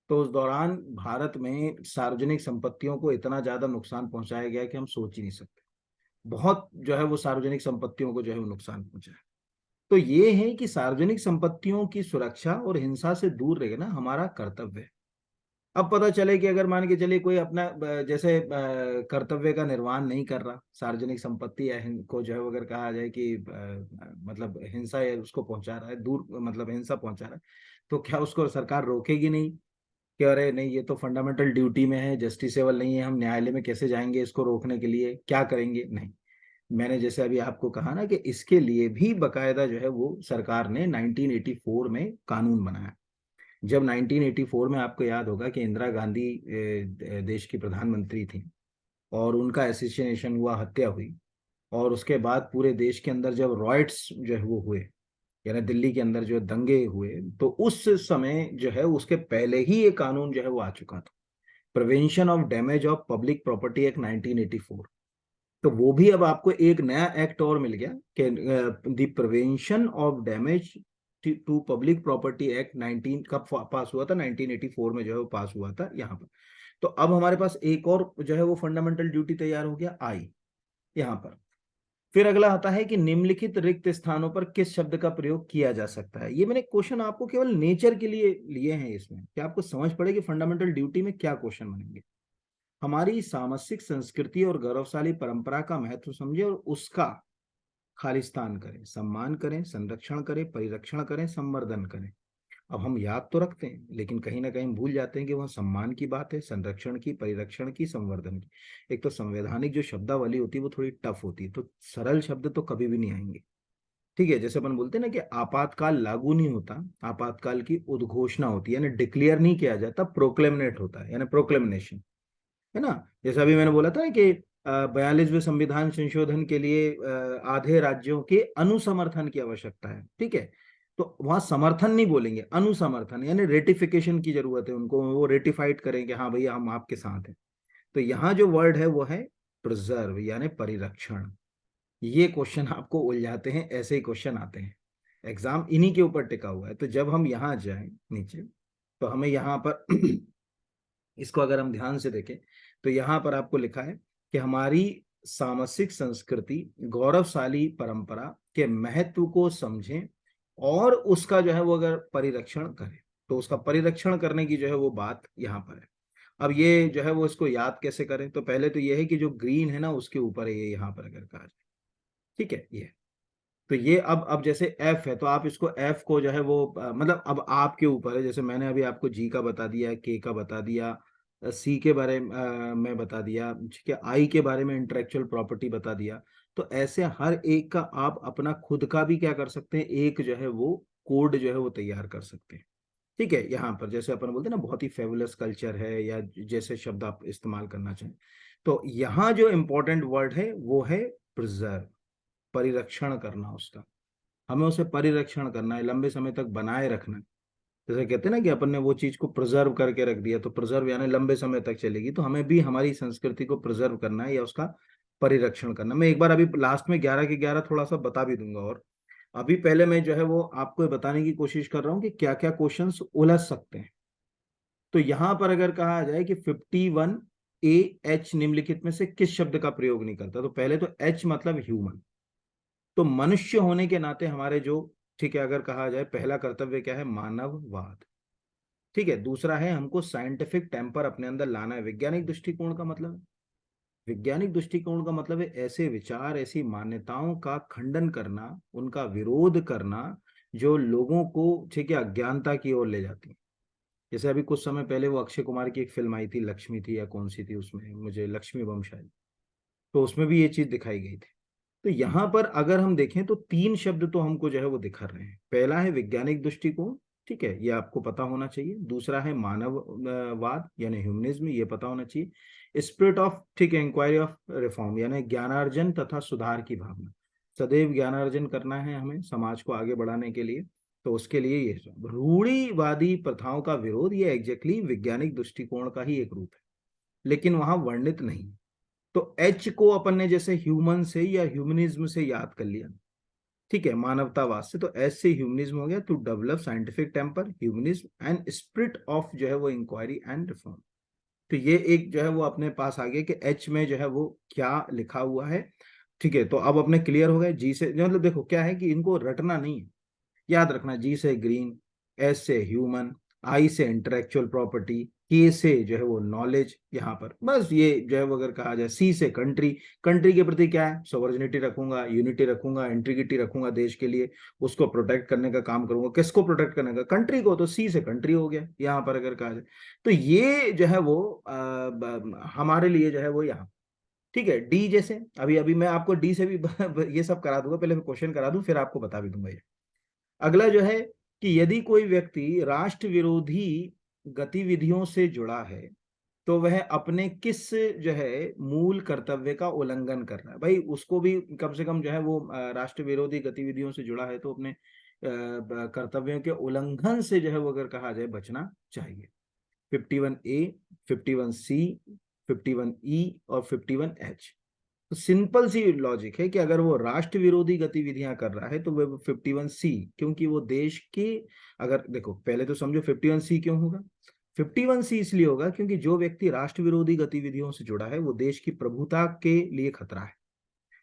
तो उस दौरान भारत में सार्वजनिक संपत्तियों को इतना ज्यादा नुकसान पहुंचाया गया कि हम सोच ही नहीं सकते। बहुत जो है वो सार्वजनिक संपत्तियों को जो है वो नुकसान पहुंचा है। तो ये है कि सार्वजनिक संपत्तियों की सुरक्षा और हिंसा से दूर रहना हमारा कर्तव्य है। अब पता चले कि अगर मान के चलिए कोई अपना जैसे कर्तव्य का निर्वहन नहीं कर रहा, सार्वजनिक संपत्ति या को जो है वो अगर कहा जाए कि मतलब हिंसा या उसको पहुंचा रहा है, दूर मतलब हिंसा पहुंचा रहा है, तो क्या उसको सरकार रोकेगी नहीं कि अरे नहीं ये तो फंडामेंटल ड्यूटी में है, जस्टिसेबल नहीं है, हम न्यायालय में कैसे जाएंगे इसको रोकने के लिए, क्या करेंगे? नहीं। मैंने जैसे अभी आपको कहा ना कि इसके लिए भी बकायदा जो है वो सरकार ने 1984 में कानून बनाया। जब 1984 में आपको याद होगा कि इंदिरा गांधी देश की प्रधानमंत्री थी, और उनका असैसिनेशन हुआ, हत्या हुई, और उसके बाद पूरे देश के अंदर जब रॉयट्स जो है वो हुए, यानी दिल्ली के अंदर जो दंगे हुए, तो उस समय जो है उसके पहले ही ये कानून जो है वो आ चुका था, prevention of damage of public property act 1984। तो वो भी अब आपको एक नया एक्ट और मिल गया कि the prevention of damage to public property act 19 कब पास हुआ था? 1984 में जो है वो पास हुआ था यहाँ पर। तो अब हमारे पास एक और जो है वो फंडामेंटल ड्यूटी तैयार हो गया, आई, यहाँ पर। फिर अगला आता है कि निम्नलिखित रिक्त स्थानों पर किस शब्द का प्रयोग किया जा सकता है। ये मैंने क्वेश्चन आपको केवल नेचर के लिए लिए हैं इसमें, कि आपको समझ पड़े कि फंडामेंटल ड्यूटी में क्या क्वेश्चन बनेंगे। हमारी सामसिक संस्कृति और गौरवशाली परंपरा का महत्व समझे और उसका खालिस्तान करें, सम्मान करें, संरक्षण करें, परिरक्षण करें, संवर्धन करें। अब हम याद तो रखते हैं, लेकिन कहीं ना कहीं भूल जाते हैं कि वह सम्मान की बात है, संरक्षण की, परिरक्षण की, संवर्धन की। एक तो संवैधानिक जो शब्दावली होती है वो थोड़ी टफ होती है, तो सरल शब्द तो कभी भी नहीं आएंगे। ठीक है, जैसे अपन बोलते हैं ना कि आपातकाल लागू नहीं होता, आपातकाल की उद्घोषणा होती है, यानी डिक्लेयर नहीं किया जाता, प्रोक्लेमनेट होता है, यानी प्रोक्लेमिनेशन, है ना। जैसा अभी मैंने बोला था कि 42वें संविधान संशोधन के लिए आधे राज्यों के अनुसमर्थन की आवश्यकता है। ठीक है, तो वहां समर्थन नहीं बोलेंगे, अनुसमर्थन, यानी रेटिफिकेशन की जरूरत है उनको, वो रेटिफाइड करें कि हाँ भैया हम आपके साथ हैं। तो यहाँ जो वर्ड है वो है प्रिजर्व, यानी परिरक्षण। ये क्वेश्चन आपको उलझाते हैं, ऐसे ही क्वेश्चन आते हैं, एग्जाम इन्हीं के ऊपर टिका हुआ है। तो जब हम यहाँ जाएं नीचे, तो हमें यहाँ पर इसको अगर हम ध्यान से देखें, तो यहाँ पर आपको लिखा है कि हमारी सामसिक संस्कृति, गौरवशाली परंपरा के महत्व को समझें और उसका जो है वो अगर परिरक्षण करें, तो उसका परिरक्षण करने की जो है वो बात यहाँ पर है। अब ये जो है वो इसको याद कैसे करें? तो पहले तो ये है कि जो ग्रीन है ना उसके ऊपर है ये, यहाँ पर अगर कहा जाए, ठीक है, ये। तो ये अब जैसे एफ है, तो आप इसको एफ को जो है वो मतलब अब आपके ऊपर है। जैसे मैंने अभी आपको जी का बता दिया, के का बता दिया, सी के बारे में बता दिया, ठीक है, आई के बारे में इंटेलेक्चुअल प्रॉपर्टी बता दिया। तो ऐसे हर एक का आप अपना खुद का भी क्या कर सकते हैं, एक जो है वो कोड जो है वो तैयार कर सकते हैं। ठीक है, यहाँ पर जैसे अपन बोलते हैं ना बहुत ही फेबुलस कल्चर है, या जैसे शब्द आप इस्तेमाल करना चाहें, तो यहाँ जो इंपॉर्टेंट वर्ड है वो है प्रिजर्व, परिरक्षण करना उसका। हमें उसे परिरक्षण करना है, लंबे समय तक बनाए रखना है। जैसे कहते हैं ना कि अपन ने वो चीज को प्रिजर्व करके रख दिया, तो प्रिजर्व यानी लंबे समय तक चलेगी, तो हमें भी हमारी संस्कृति को प्रिजर्व करना है या उसका परिरक्षण करना। मैं एक बार अभी लास्ट में 11 के 11 थोड़ा सा बता भी दूंगा, और अभी पहले मैं जो है वो आपको बताने की कोशिश कर रहा हूँ कि क्या क्या क्वेश्चंस उलझ सकते हैं। तो यहां पर अगर कहा जाए कि 51A निम्नलिखित में से किस शब्द का प्रयोग नहीं करता, तो पहले तो H मतलब ह्यूमन, तो मनुष्य होने के नाते हमारे जो, ठीक है, अगर कहा जाए पहला कर्तव्य क्या है, मानववाद। ठीक है, दूसरा है हमको साइंटिफिक टेम्पर अपने अंदर लाना है। वैज्ञानिक दृष्टिकोण का मतलब है, वैज्ञानिक दृष्टिकोण का मतलब है ऐसे विचार, ऐसी मान्यताओं का खंडन करना, उनका विरोध करना जो लोगों को, ठीक है, अज्ञानता की ओर ले जाती है। जैसे अभी कुछ समय पहले वो अक्षय कुमार की एक फिल्म आई थी, लक्ष्मी थी या कौन सी थी, उसमें मुझे लक्ष्मी बम शायद, तो उसमें भी ये चीज दिखाई गई थी। तो यहाँ पर अगर हम देखें तो तीन शब्द तो हमको जो है वो दिख रहे हैं। पहला है वैज्ञानिक दृष्टिकोण, ठीक है, ये आपको पता होना चाहिए। दूसरा है मानववाद यानी ह्यूमनिज्म, ये पता होना चाहिए। स्पिरिट ऑफ, ठीक है, इंक्वायरी ऑफ रिफॉर्म यानी ज्ञानार्जन तथा सुधार की भावना, सदैव ज्ञानार्जन करना है हमें समाज को आगे बढ़ाने के लिए। तो उसके लिए ये सब रूढ़िवादी प्रथाओं का विरोध, ये एग्जैक्टली वैज्ञानिक दृष्टिकोण का ही एक रूप है, लेकिन वहां वर्णित नहीं। तो एच को अपन ने जैसे ह्यूमन से या ह्यूमनिज्म से याद कर लिया, ठीक है, मानवतावाद से, तो एच से ह्यूमनिज्म हो गया, to develop scientific temper, humanism and spirit of जो है वो इंक्वायरी एंड रिफॉर्म। तो ये एक जो है वो अपने पास आ गया कि एच में जो है वो क्या लिखा हुआ है। ठीक है, तो अब अपने क्लियर हो गए। जी से मतलब देखो क्या है कि इनको रटना नहीं है, याद रखना। जी से ग्रीन, एस से ह्यूमन, आई से इंटेलेक्चुअल प्रॉपर्टी, के से जो है वो नॉलेज, यहाँ पर बस ये जो है वो अगर कहा जाए। सी से कंट्री, कंट्री के प्रति क्या है, सोवर्जिनिटी रखूंगा, यूनिटी रखूंगा, इंटीग्रिटी रखूंगा देश के लिए, उसको प्रोटेक्ट करने का काम करूंगा। किसको प्रोटेक्ट करने का, कंट्री को, तो सी से कंट्री हो गया यहाँ पर अगर कहा जाए। तो ये जो है वो हमारे लिए जो है वो यहाँ, ठीक है। डी जैसे अभी अभी मैं आपको डी से भी ये सब करा दूंगा, पहले क्वेश्चन करा दूं फिर आपको बता भी दूंगा ये। अगला जो है कि यदि कोई व्यक्ति राष्ट्र विरोधी गतिविधियों से जुड़ा है तो वह अपने किस जो है मूल कर्तव्य का उल्लंघन कर रहा है। भाई उसको भी कम से कम जो है वो राष्ट्र विरोधी गतिविधियों से जुड़ा है तो अपने कर्तव्यों के उल्लंघन से जो है वो अगर कहा जाए बचना चाहिए। 51A, 51C, 51E और 51H। तो सिंपल सी लॉजिक है कि अगर वो राष्ट्र विरोधी गतिविधियां कर रहा है तो वो 51C, क्योंकि वो देश के, अगर देखो पहले तो समझो 51C क्यों होगा। 51C इसलिए होगा क्योंकि जो व्यक्ति राष्ट्र विरोधी गतिविधियों से जुड़ा है वो देश की प्रभुता के लिए खतरा है,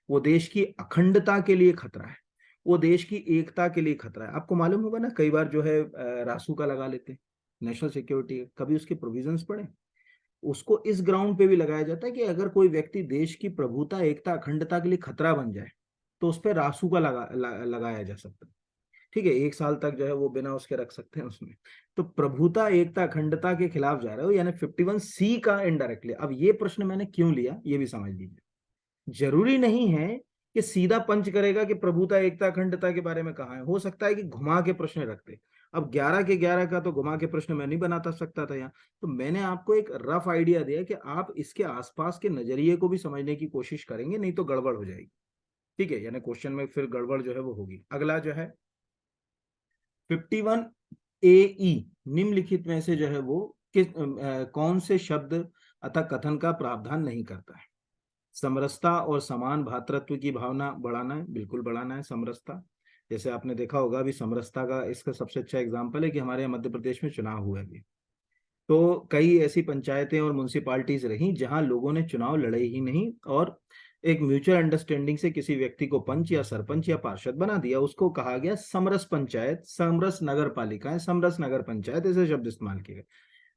वो देश की अखंडता के लिए खतरा है, वो देश की एकता के लिए खतरा है। आपको मालूम होगा ना, कई बार जो है रासू का लगा लेते हैं, नेशनल सिक्योरिटी, कभी उसके प्रोविजंस पढ़े। उसको इस ग्राउंड पे भी लगाया जाता है कि अगर कोई व्यक्ति देश की प्रभुता, एकता, अखंडता के लिए खतरा बन जाए तो उस पर रासू का लगाया जा सकता है। ठीक है, 1 साल तक जो है वो बिना उसके रख सकते हैं उसमें। तो प्रभुता, एकता, अखंडता के खिलाफ जा रहे हो, यानी 51C का इनडायरेक्टली। अब ये प्रश्न मैंने क्यों लिया ये भी समझ लीजिए। जरूरी नहीं है कि सीधा पंच करेगा कि प्रभुता, एकता, अखंडता के बारे में कहा है, हो सकता है कि घुमा के प्रश्न रखते। अब 11 के 11 का तो घुमा के प्रश्न मैं नहीं बनाता सकता था यहाँ, तो मैंने आपको एक रफ आइडिया दिया कि आप इसके आसपास के नजरिए को भी समझने की कोशिश करेंगे, नहीं तो गड़बड़ हो जाएगी। ठीक है, यानी क्वेश्चन में फिर गड़बड़ जो है वो होगी। अगला जो है 51AE, निम्नलिखित में से जो है वो किस कौन से शब्द अतः कथन का प्रावधान नहीं करता है। समरसता और समान भातृत्व की भावना बढ़ाना है, बिल्कुल बढ़ाना है समरसता। जैसे आपने देखा होगा अभी समरसता का इसका सबसे अच्छा एग्जाम्पल है कि हमारे यहाँ मध्य प्रदेश में चुनाव हुआ है अभी। तो कई ऐसी पंचायतें और म्यूनसिपालिटीज रही जहां लोगों ने चुनाव लड़े ही नहीं, और एक म्यूचुअल अंडरस्टैंडिंग से किसी व्यक्ति को पंच या सरपंच या पार्षद बना दिया। उसको कहा गया समरस पंचायत, समरस नगर पालिकाएं, समरस नगर पंचायत, ऐसे शब्द इस्तेमाल किए गए।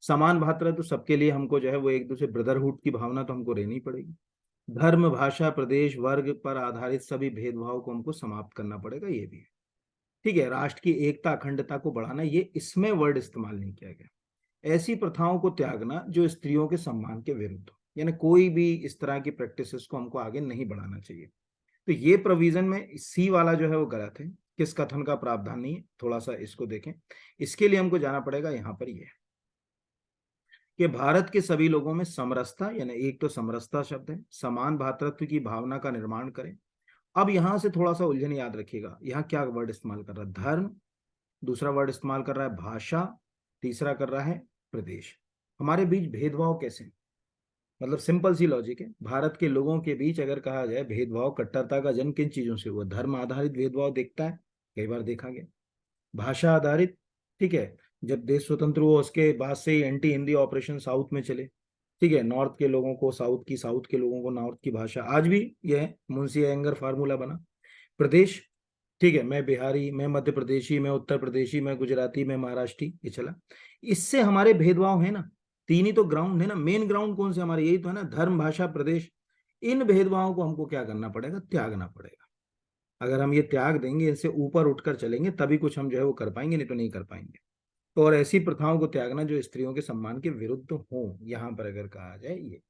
समान भातृत्व सबके लिए हमको जो है वो एक दूसरे ब्रदरहुड की भावना तो हमको रहनी पड़ेगी। धर्म, भाषा, प्रदेश, वर्ग पर आधारित सभी भेदभाव को हमको समाप्त करना पड़ेगा, ये भी है। ठीक है, राष्ट्र की एकता, अखंडता को बढ़ाना, ये इसमें वर्ड इस्तेमाल नहीं किया गया। ऐसी प्रथाओं को त्यागना जो स्त्रियों के सम्मान के विरुद्ध हो, यानी कोई भी इस तरह की प्रैक्टिसेस को हमको आगे नहीं बढ़ाना चाहिए। तो ये प्रोविजन में सी वाला जो है वो गलत है, किस कथन का प्रावधान नहीं है, थोड़ा सा इसको देखें। इसके लिए हमको जाना पड़ेगा यहाँ पर, ये कि भारत के सभी लोगों में समरसता, यानी एक तो समरसता शब्द है, समान भ्रातृत्व की भावना का निर्माण करें। अब यहां से थोड़ा सा उलझन याद रखिएगा, यहाँ क्या वर्ड इस्तेमाल कर रहा है, धर्म, दूसरा वर्ड इस्तेमाल कर रहा है भाषा, तीसरा कर रहा है प्रदेश। हमारे बीच भेदभाव कैसे, मतलब सिंपल सी लॉजिक है, भारत के लोगों के बीच अगर कहा जाए भेदभाव, कट्टरता का जन्म किन चीजों से हुआ, धर्म आधारित भेदभाव देखता है, कई बार देखा गया, भाषा आधारित, ठीक है, जब देश स्वतंत्र हुआ उसके बाद से ही एंटी हिंदी ऑपरेशन साउथ में चले, ठीक है, नॉर्थ के लोगों को साउथ की, साउथ के लोगों को नॉर्थ की भाषा, आज भी यह मुंशी एंगर फार्मूला बना। प्रदेश, ठीक है, मैं बिहारी, मैं मध्य प्रदेशी, मैं उत्तर प्रदेशी, मैं गुजराती, मैं महाराष्ट्री, ये चला। इससे हमारे भेदभाव है ना, तीन ही तो ग्राउंड है ना, मेन ग्राउंड कौन से हमारे, यही तो है ना, धर्म भाषा प्रदेश। इन भेदभावों को हमको क्या करना पड़ेगा, त्यागना पड़ेगा। अगर हम ये त्याग देंगे, इनसे ऊपर उठकर चलेंगे, तभी कुछ हम जो है वो कर पाएंगे, नहीं तो नहीं कर पाएंगे। तो और ऐसी प्रथाओं को त्यागना जो स्त्रियों के सम्मान के विरुद्ध हो, यहाँ पर अगर कहा जाए ये,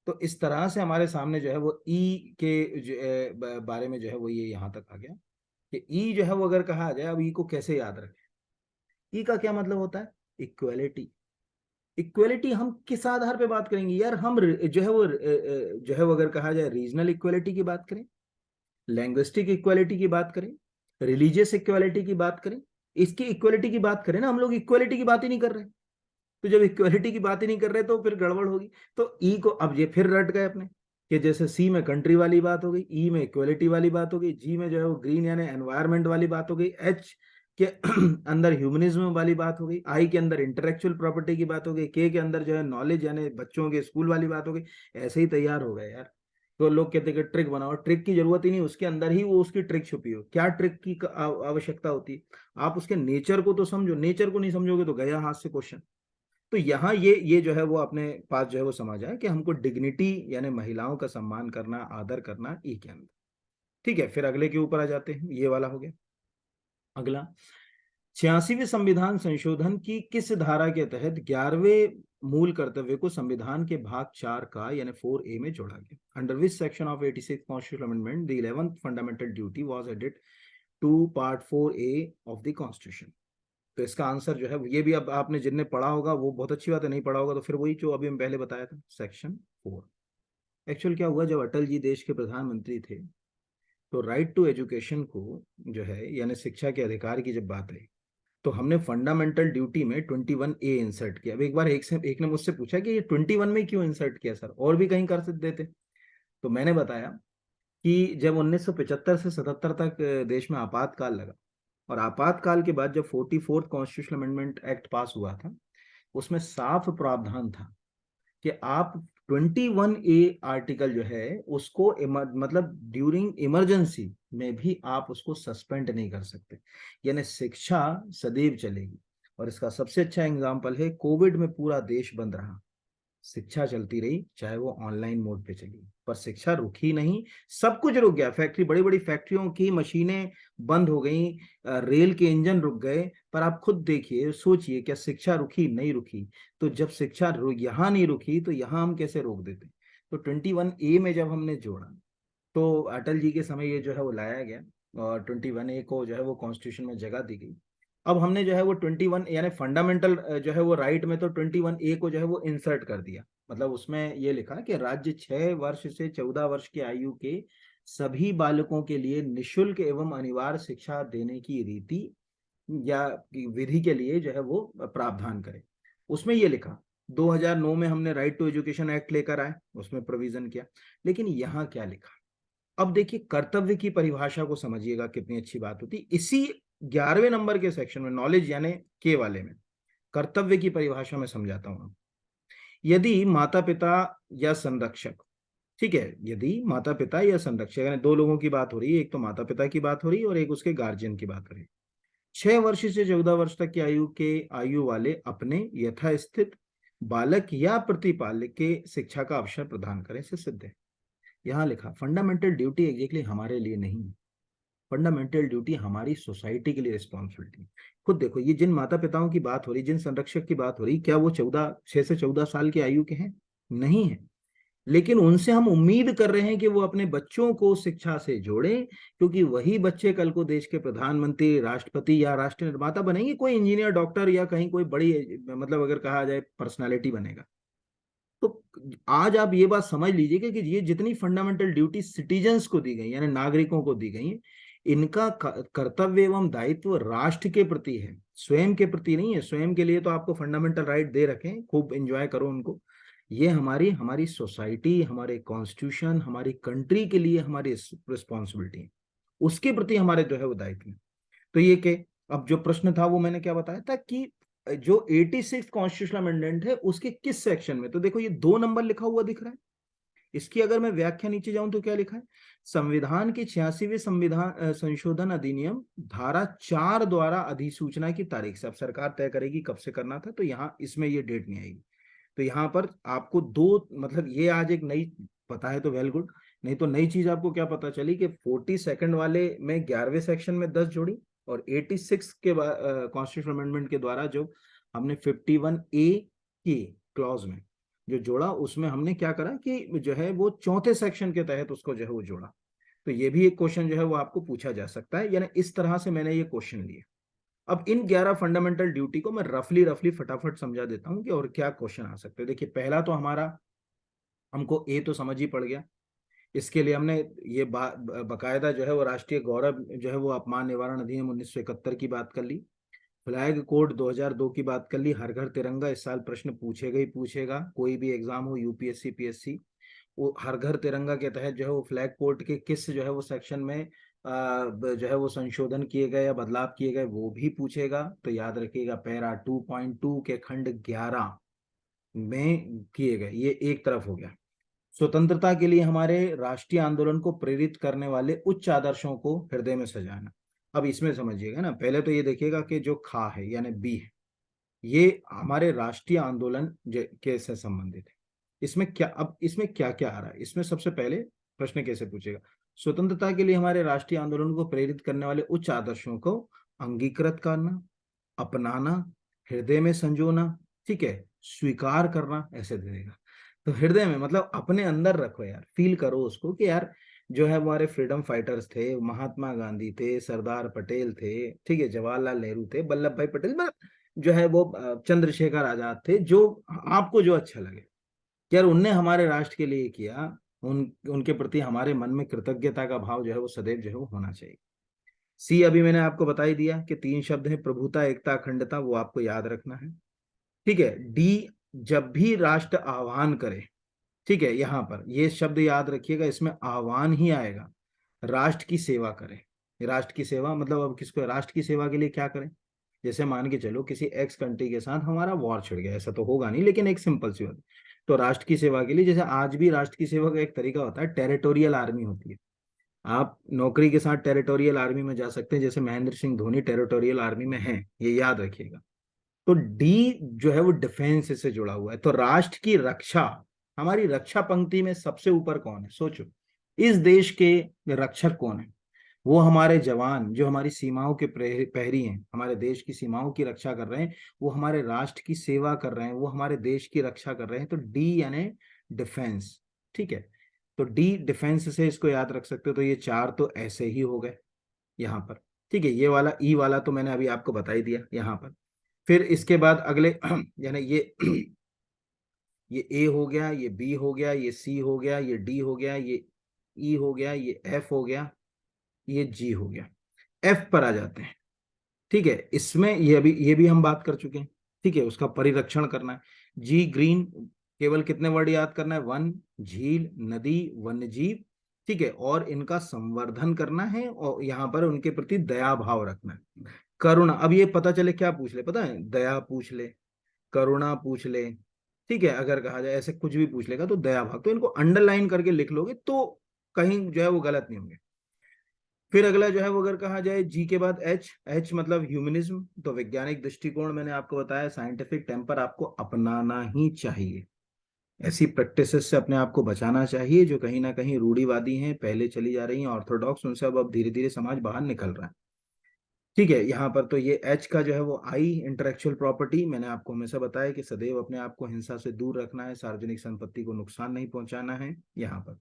तो इस तरह से हमारे सामने जो है वो ई के बारे में जो है वो ये यहाँ तक आ गया कि ई जो है वो अगर कहा जाए, अब ई को कैसे याद रखें, ई का क्या मतलब होता है, इक्वलिटी। इक्वलिटी हम किस आधार पे बात करेंगे यार, हम जो है वो जो है वो अगर कहा जाए रीजनल इक्वलिटी की बात करें, लैंग्विस्टिक इक्वलिटी की बात करें, रिलीजियस इक्वलिटी की बात करें, इसकी इक्वलिटी की बात करें ना, हम लोग इक्वलिटी की बात ही नहीं कर रहे। तो जब इक्वलिटी की बात ही नहीं कर रहे तो फिर गड़बड़ होगी। तो ई को अब ये फिर रट गए अपने, कि जैसे सी में कंट्री वाली बात हो गई, ई में इक्वलिटी वाली बात हो गई, जी में जो है वो ग्रीन यानी एनवायरमेंट वाली बात हो गई, एच के अंदर ह्यूमनिज्म वाली बात हो गई, आई के अंदर इंटेलेक्चुअल प्रॉपर्टी की बात हो गई, के अंदर जो है नॉलेज यानी बच्चों के स्कूल वाली बात हो गई। ऐसे ही तैयार हो गए यार। तो लोग कहते हैं कि ट्रिक बनाओ, ट्रिक की जरूरत ही नहीं, उसके अंदर ही वो उसकी ट्रिक छुपी हो। क्या ट्रिक की आवश्यकता होती है, आप उसके नेचर को तो समझो, नेचर को नहीं समझोगे तो गया हाथ से क्वेश्चन। तो यहाँ ये जो है वो अपने पास जो है वो समझ आए कि हमको डिग्निटी यानी महिलाओं का सम्मान करना, आदर करना ई के अंदर। ठीक है, फिर अगले के ऊपर आ जाते हैं, ये वाला हो गया। अगला, 86वें संविधान संशोधन की किस धारा के तहत 11वें मूल कर्तव्य को संविधान के भाग 4 का यानी 4A में जोड़ा गया। Under which section of 86 constitutional amendment the 11th fundamental duty was added to part 4A of the constitution. तो इसका आंसर जो है ये भी, अब आपने जिनने पढ़ा होगा वो बहुत अच्छी बात है, नहीं पढ़ा होगा तो फिर वही जो अभी हम पहले बताया था, सेक्शन 4। एक्चुअल क्या हुआ, जब अटल जी देश के प्रधानमंत्री थे तो राइट टू एजुकेशन को जो है यानी शिक्षा के अधिकार की जब बात आई, तो हमने फंडामेंटल ड्यूटी में 21A इंसर्ट किया। अब एक बार एक ने मुझसे पूछा कि ये 21 में क्यों इंसर्ट किया सर, और भी कहीं कर सकते थे। तो मैंने बताया कि जब 1975 से 77 तक देश में आपातकाल लगा, और आपातकाल के बाद जब 44th कॉन्स्टिट्यूशनल अमेंडमेंट एक्ट पास हुआ था, उसमें साफ प्रावधान था कि आप 21A आर्टिकल जो है उसको मतलब ड्यूरिंग इमरजेंसी में भी आप उसको सस्पेंड नहीं कर सकते, यानी शिक्षा सदैव चलेगी। और इसका सबसे अच्छा एग्जांपल है, कोविड में पूरा देश बंद रहा, शिक्षा चलती रही, चाहे वो ऑनलाइन मोड पे चली, पर शिक्षा रुकी नहीं। सब कुछ रुक गया, फैक्ट्री, बड़ी बड़ी फैक्ट्रियों की मशीनें बंद हो गई, रेल के इंजन रुक गए, पर आप खुद देखिए, सोचिए, क्या शिक्षा रुकी, नहीं रुकी। तो जब शिक्षा यहाँ नहीं रुकी तो यहाँ हम कैसे रोक देते। तो 21A में जब हमने जोड़ा, तो अटल जी के समय ये जो है वो लाया गया, और 21A को जो है वो कॉन्स्टिट्यूशन में जगह दी गई। अब हमने जो है वो 21 यानी फंडामेंटल जो है वो राइट में, तो 21A को जो है वो इंसर्ट कर दिया। मतलब उसमें ये लिखा कि राज्य 6 वर्ष से 14 वर्ष की आयु के सभी बालकों के लिए निशुल्क एवं अनिवार्य शिक्षा देने की रीति या विधि के लिए जो है वो प्रावधान करे। उसमें ये लिखा, 2009 में हमने राइट टू एजुकेशन एक्ट लेकर आए, उसमें प्रोविजन किया। लेकिन यहाँ क्या लिखा, अब देखिए कर्तव्य की परिभाषा को समझिएगा, कितनी अच्छी बात होती। इसी 11वें नंबर के सेक्शन में, नॉलेज यानी के वाले में, कर्तव्य की परिभाषा में समझाता हूं। यदि माता पिता या संरक्षक, ठीक है, यदि माता पिता या संरक्षक यानी दो लोगों की बात हो रही है, एक तो माता पिता की बात हो रही है और एक उसके गार्जियन की बात हो रही है, 6 वर्ष से 14 वर्ष तक की आयु वाले अपने यथास्थित बालक या प्रतिपालक के शिक्षा का अवसर प्रदान करें से सिद्ध है। यहाँ लिखा फंडामेंटल ड्यूटी एग्जैक्टली हमारे लिए नहीं, फंडामेंटल ड्यूटी हमारी सोसाइटी के लिए रिस्पॉन्सिबिलिटी। खुद देखो, ये जिन माता पिताओं की बात हो रही, जिन संरक्षक की बात हो रही, क्या वो 6 से 14 साल की आयु के हैं? नहीं है। लेकिन उनसे हम उम्मीद कर रहे हैं कि वो अपने बच्चों को शिक्षा से जोड़ें, क्योंकि वही बच्चे कल को देश के प्रधानमंत्री, राष्ट्रपति या राष्ट्र निर्माता बनेंगे, कोई इंजीनियर, डॉक्टर या कहीं कोई बड़ी मतलब अगर कहा जाए पर्सनालिटी बनेगा। तो आज आप ये बात समझ लीजिए कि ये जितनी फंडामेंटल ड्यूटी सिटीजन्स को दी गई, यानी नागरिकों को दी गई है, इनका कर्तव्य एवं दायित्व राष्ट्र के प्रति है, स्वयं के प्रति नहीं है। स्वयं के लिए तो आपको फंडामेंटल राइट दे रखे हैं, खूब एंजॉय करो उनको। ये हमारी हमारी सोसाइटी, हमारे कॉन्स्टिट्यूशन, हमारी कंट्री के लिए हमारी रिस्पॉन्सिबिलिटी है, उसके प्रति हमारे जो है वो दायित्व है। तो ये के अब जो प्रश्न था वो मैंने क्या बताया था कि जो 86 कॉन्स्टिट्यूशनल अमेंडमेंट है उसके किस सेक्शन में, तो देखो ये 2 नंबर लिखा हुआ दिख रहा है। इसकी अगर मैं व्याख्या नीचे जाऊं तो क्या लिखा है, संविधान की 86वीं संविधान संशोधन अधिनियम धारा 4 द्वारा अधिसूचना की तारीख से, अब सरकार तय करेगी कब से करना था, तो यहाँ इसमें ये डेट नहीं आएगी। तो यहाँ पर आपको दो, मतलब ये आज एक नई पता है तो वेल गुड, नहीं तो नई चीज आपको क्या पता चली कि 42 वाले में 11वें सेक्शन में 10 जोड़ी, और 86 के कॉन्स्टिट्यूशन अमेंडमेंट के द्वारा जो हमने 51A की क्लॉज में जो जोड़ा, उसमें हमने क्या करा कि जो है वो चौथे सेक्शन के तहत उसको जो है वो जोड़ा। तो ये भी एक क्वेश्चन जो है वो आपको पूछा जा सकता है, यानी इस तरह से मैंने ये क्वेश्चन लिए। अब इन 11 फंडामेंटल ड्यूटी को मैं रफली रफली फटाफट समझा देता हूं कि और क्या क्वेश्चन आ सकते हैं। देखिए पहला तो हमारा, हमको ए तो समझ ही पड़ गया। इसके लिए हमने ये बकायदा जो है वो राष्ट्रीय गौरव जो है वो अपमान निवारण अधिनियम 1971 की बात कर ली, फ्लैग कोड 2002 की बात कर ली, हर घर तिरंगा इस साल प्रश्न पूछेगा ही पूछेगा, कोई भी एग्जाम हो, यूपीएससी पीएससी, वो हर घर तिरंगा के तहत जो है वो फ्लैग कोड के किस जो है वो सेक्शन में जो है वो संशोधन किए गए या बदलाव किए गए वो भी पूछेगा। तो याद रखिएगा पैरा 2.2 के खंड 11 में किए गए, ये एक तरफ हो गया। स्वतंत्रता के लिए हमारे राष्ट्रीय आंदोलन को प्रेरित करने वाले उच्च आदर्शों को हृदय में सजाना। अब इसमें समझिएगा ना, पहले तो ये देखिएगा कि जो खा है यानी बी है, ये हमारे राष्ट्रीय आंदोलन के से संबंधित है। इसमें क्या, अब इसमें क्या क्या आ रहा है, इसमें सबसे पहले प्रश्न कैसे पूछेगा, स्वतंत्रता के लिए हमारे राष्ट्रीय आंदोलन को प्रेरित करने वाले उच्च आदर्शों को अंगीकृत करना, अपनाना, हृदय में संजोना, ठीक है, स्वीकार करना, ऐसे देगा। तो हृदय में मतलब अपने अंदर रखो यार, फील करो उसको कि यार जो है हमारे फ्रीडम फाइटर्स थे, महात्मा गांधी थे, सरदार पटेल थे, ठीक है, जवाहरलाल नेहरू थे, वल्लभ भाई पटेल, मतलब जो है वो चंद्रशेखर आजाद थे, जो आपको जो अच्छा लगे यार उनने हमारे राष्ट्र के लिए किया, उनके प्रति हमारे मन में कृतज्ञता का भाव जो है वो सदैव जो है वो होना चाहिए। सी अभी मैंने आपको बता ही दिया कि 3 शब्द हैं, प्रभुता, एकता, अखंडता, वो आपको याद रखना है, ठीक है। डी, जब भी राष्ट्र आह्वान करे, ठीक है, यहां पर ये शब्द याद रखिएगा, इसमें आह्वान ही आएगा, राष्ट्र की सेवा करें। राष्ट्र की सेवा मतलब अब किसको राष्ट्र की सेवा के लिए क्या करें, जैसे मान के चलो किसी एक्स कंट्री के साथ हमारा वॉर छिड़ गया, ऐसा तो होगा नहीं लेकिन एक सिंपल सी बात, तो राष्ट्र की सेवा के लिए, जैसे आज भी राष्ट्र की सेवा का एक तरीका होता है, टेरिटोरियल आर्मी होती है, आप नौकरी के साथ टेरिटोरियल आर्मी में जा सकते हैं, जैसे महेंद्र सिंह धोनी टेरिटोरियल आर्मी में हैं, ये याद रखिएगा। तो डी जो है वो डिफेंस से जुड़ा हुआ है, तो राष्ट्र की रक्षा, हमारी रक्षा पंक्ति में सबसे ऊपर कौन है, सोचो, इस देश के रक्षक कौन है, वो हमारे जवान जो हमारी सीमाओं के प्रहरी हैं, हमारे देश की सीमाओं की रक्षा कर रहे हैं, वो हमारे राष्ट्र की सेवा कर रहे हैं, वो हमारे देश की रक्षा कर रहे हैं, तो डी यानी डिफेंस, ठीक है। तो डी डिफेंस से इसको याद रख सकते हो, तो ये 4 तो ऐसे ही हो गए यहाँ पर, ठीक है। ये वाला ई वाला तो मैंने अभी आपको बता ही दिया यहाँ पर। फिर इसके बाद अगले यानी ये ए हो गया, ये बी हो गया, ये सी हो गया, ये डी हो गया, ये ई हो गया, ये एफ हो गया, ये जी हो गया। एफ पर आ जाते हैं, ठीक है, इसमें ये भी हम बात कर चुके हैं, ठीक है, उसका परिरक्षण करना है। जी, ग्रीन, केवल कितने वर्ड याद करना है, वन, झील, नदी, वन्य जीव, ठीक है, और इनका संवर्धन करना है, और यहाँ पर उनके प्रति दया भाव रखना है। करुणा, अब ये पता चले क्या पूछ ले, पता है, दया पूछ ले, करुणा पूछ ले, ठीक है, अगर कहा जाए ऐसे कुछ भी पूछ लेगा तो दया भाव, तो इनको अंडरलाइन करके लिख लोगे तो कहीं जो है वो गलत नहीं होंगे। फिर अगला जो है वो अगर कहा जाए जी के बाद एच, एच मतलब ह्यूमनिज्म, तो वैज्ञानिक दृष्टिकोण मैंने आपको बताया, साइंटिफिक टेम्पर आपको अपनाना ही चाहिए, ऐसी प्रैक्टिस से अपने आप को बचाना चाहिए जो कहीं ना कहीं रूढ़िवादी हैं, पहले चली जा रही हैं ऑर्थोडॉक्स, उनसे अब धीरे धीरे समाज बाहर निकल रहा है, ठीक है। यहाँ पर तो ये एच का जो है वो आई, इंटेलेक्चुअल प्रॉपर्टी, मैंने आपको हमेशा बताया कि सदैव अपने आप को हिंसा से दूर रखना है, सार्वजनिक संपत्ति को नुकसान नहीं पहुंचाना है यहाँ पर।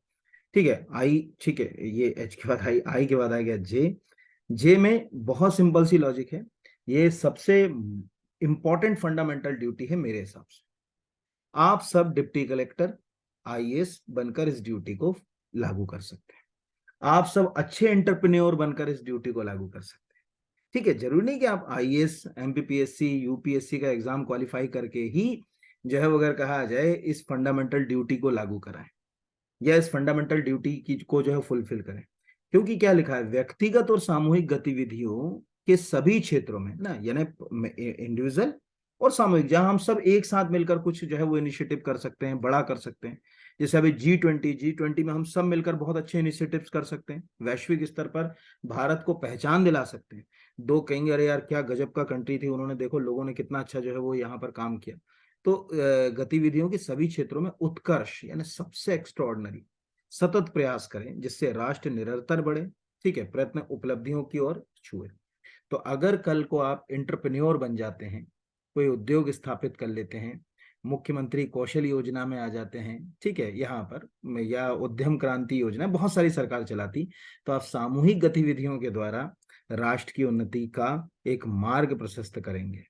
ठीक है, आई, ठीक है, ये एच के बाद आई के बाद आ गया जे। जे में बहुत सिंपल सी लॉजिक है, ये सबसे इंपॉर्टेंट फंडामेंटल ड्यूटी है मेरे हिसाब से। आप सब डिप्टी कलेक्टर आईएएस बनकर इस ड्यूटी को लागू कर सकते हैं, आप सब अच्छे एंटरप्रेन्योर बनकर इस ड्यूटी को लागू कर सकते हैं। ठीक है, जरूरी नहीं कि आप आईएएस, एमपीपीएससी, यूपीएससी का एग्जाम क्वालिफाई करके ही जो है वो अगर कहा जाए इस फंडामेंटल ड्यूटी को लागू कराएं या इस फंडामेंटल ड्यूटी की को जो है फुलफिल करें। क्योंकि क्या लिखा है, व्यक्तिगत और सामूहिक गतिविधियों के सभी क्षेत्रों में ना, यानी इंडिविजुअल और सामूहिक, जहां हम सब एक साथ मिलकर कुछ जो है वो इनिशिएटिव कर सकते हैं, बड़ा कर सकते हैं। जैसे अभी G20 में हम सब मिलकर बहुत अच्छे इनिशिएटिव्स कर सकते हैं, वैश्विक स्तर पर भारत को पहचान दिला सकते हैं। दो कहेंगे अरे यार क्या गजब का कंट्री थी, उन्होंने देखो लोगों ने कितना अच्छा जो है वो यहाँ पर काम किया। तो गतिविधियों के सभी क्षेत्रों में उत्कर्ष यानी सबसे एक्स्ट्रॉर्डनरी सतत प्रयास करें, जिससे राष्ट्र निरंतर बढ़े। ठीक है, प्रयत्न उपलब्धियों की ओर छुए। तो अगर कल को आप एंटरप्रेन्योर बन जाते हैं, कोई उद्योग स्थापित कर लेते हैं, मुख्यमंत्री कौशल योजना में आ जाते हैं, ठीक है, यहाँ पर या उद्यम क्रांति योजना बहुत सारी सरकार चलाती, तो आप सामूहिक गतिविधियों के द्वारा राष्ट्र की उन्नति का एक मार्ग प्रशस्त करेंगे।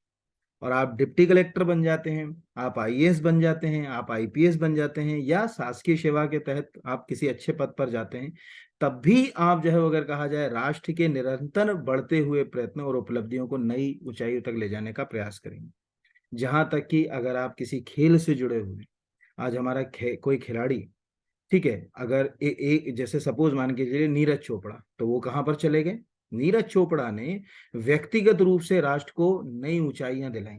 और आप डिप्टी कलेक्टर बन जाते हैं, आप आईएएस बन जाते हैं, आप आईपीएस बन जाते हैं, या शासकीय सेवा के तहत आप किसी अच्छे पद पर जाते हैं, तब भी आप जो है अगर कहा जाए राष्ट्र के निरंतर बढ़ते हुए प्रयत्न और उपलब्धियों को नई ऊंचाइयों तक ले जाने का प्रयास करेंगे। जहां तक कि अगर आप किसी खेल से जुड़े हुए, आज हमारा कोई खिलाड़ी, ठीक है, अगर जैसे सपोज मान के चलिए नीरज चोपड़ा, तो वो कहाँ पर चले गए, नीरज चोपड़ा ने व्यक्तिगत रूप से राष्ट्र को नई ऊंचाइयां दिलाई।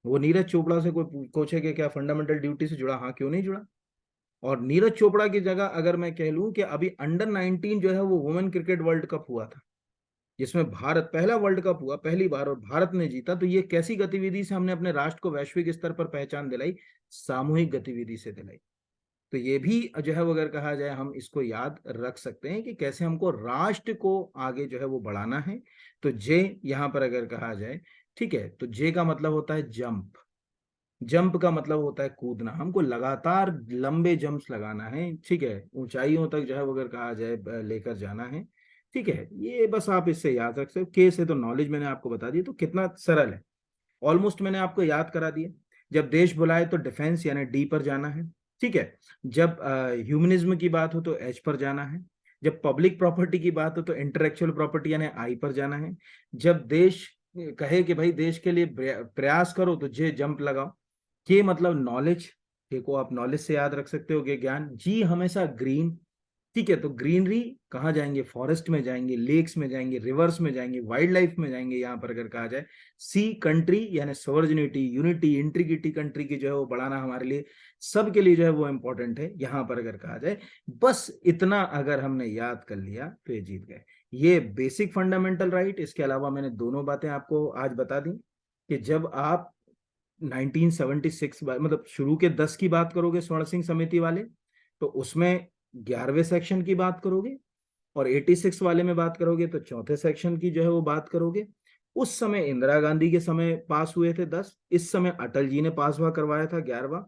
वो नीरज चोपड़ा से कोई पूछे कि क्या फंडामेंटल ड्यूटी से जुड़ा, हाँ क्यों नहीं जुड़ा। और नीरज चोपड़ा की जगह अगर मैं कह लूं कि अभी अंडर 19 जो है वो वुमेन क्रिकेट वर्ल्ड कप हुआ था, जिसमें भारत, पहला वर्ल्ड कप हुआ पहली बार और भारत ने जीता, तो ये कैसी गतिविधि से हमने अपने राष्ट्र को वैश्विक स्तर पर पहचान दिलाई, सामूहिक गतिविधि से दिलाई। तो ये भी जो है वो अगर कहा जाए हम इसको याद रख सकते हैं कि कैसे हमको राष्ट्र को आगे जो है वो बढ़ाना है। तो जे यहाँ पर अगर कहा जाए, ठीक है, तो जे का मतलब होता है जंप, जंप का मतलब होता है कूदना, हमको लगातार लंबे जंप्स लगाना है, ठीक है, ऊंचाइयों तक जो है वो अगर कहा जाए लेकर जाना है। ठीक है, ये बस आप इससे याद रख सकते हो। के से तो नॉलेज मैंने आपको बता दी, तो कितना सरल है, ऑलमोस्ट मैंने आपको याद करा दिया। जब देश बुलाए तो डिफेंस यानी डी पर जाना है। ठीक है, जब ह्यूमनिज्म की बात हो तो एच पर जाना है। जब पब्लिक प्रॉपर्टी की बात हो तो इंटेलेक्चुअल प्रॉपर्टी यानी आई पर जाना है। जब देश कहे कि भाई देश के लिए प्रयास करो तो जे जंप लगाओ। के मतलब नॉलेज, के को आप नॉलेज से याद रख सकते हो, कि ज्ञान। जी हमेशा ग्रीन, ठीक है, तो ग्रीनरी कहाँ जाएंगे, फॉरेस्ट में जाएंगे, लेक्स में जाएंगे, रिवर्स में जाएंगे, वाइल्ड लाइफ में जाएंगे यहाँ पर अगर कहा जाए। सी कंट्री यानी सॉवर्जिनिटी, यूनिटी, इंटीग्रिटी कंट्री की जो है वो बढ़ाना हमारे लिए सबके लिए जो है वो इंपॉर्टेंट है यहाँ पर अगर कहा जाए। बस इतना अगर हमने याद कर लिया तो ये जीत गए। ये बेसिक फंडामेंटल राइट। इसके अलावा मैंने दोनों बातें आपको आज बता दी कि जब आप 1976 मतलब शुरू के 10 की बात करोगे स्वर्ण सिंह समिति वाले, तो उसमें 11वें सेक्शन की बात करोगे, और 86 वाले में बात करोगे तो चौथे सेक्शन की जो है वो बात करोगे। उस समय इंदिरा गांधी के समय पास हुए थे 10, इस समय अटल जी ने पास हुआ करवाया था 11वां।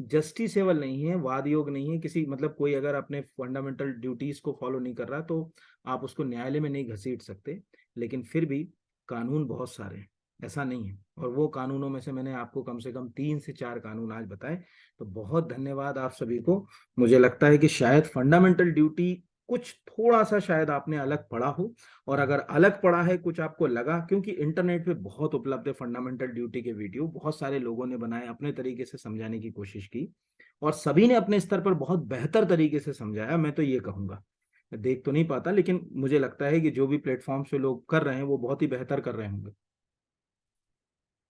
जस्टिसेबल नहीं है, वाद योग नहीं है किसी, मतलब कोई अगर अपने फंडामेंटल ड्यूटीज को फॉलो नहीं कर रहा तो आप उसको न्यायालय में नहीं घसीट सकते। लेकिन फिर भी कानून बहुत सारे हैं, ऐसा नहीं है। और वो कानूनों में से मैंने आपको कम से कम 3 से 4 कानून आज बताए। तो बहुत धन्यवाद आप सभी को। मुझे लगता है कि शायद फंडामेंटल ड्यूटी कुछ थोड़ा सा शायद आपने अलग पढ़ा हो, और अगर अलग पढ़ा है कुछ आपको लगा, क्योंकि इंटरनेट पे बहुत उपलब्ध है फंडामेंटल ड्यूटी के वीडियो, बहुत सारे लोगों ने बनाए, अपने तरीके से समझाने की कोशिश की, और सभी ने अपने स्तर पर बहुत बेहतर तरीके से समझाया। मैं तो ये कहूंगा, मैं देख तो नहीं पाता लेकिन मुझे लगता है कि जो भी प्लेटफॉर्म पे लोग कर रहे हैं वो बहुत ही बेहतर कर रहे होंगे।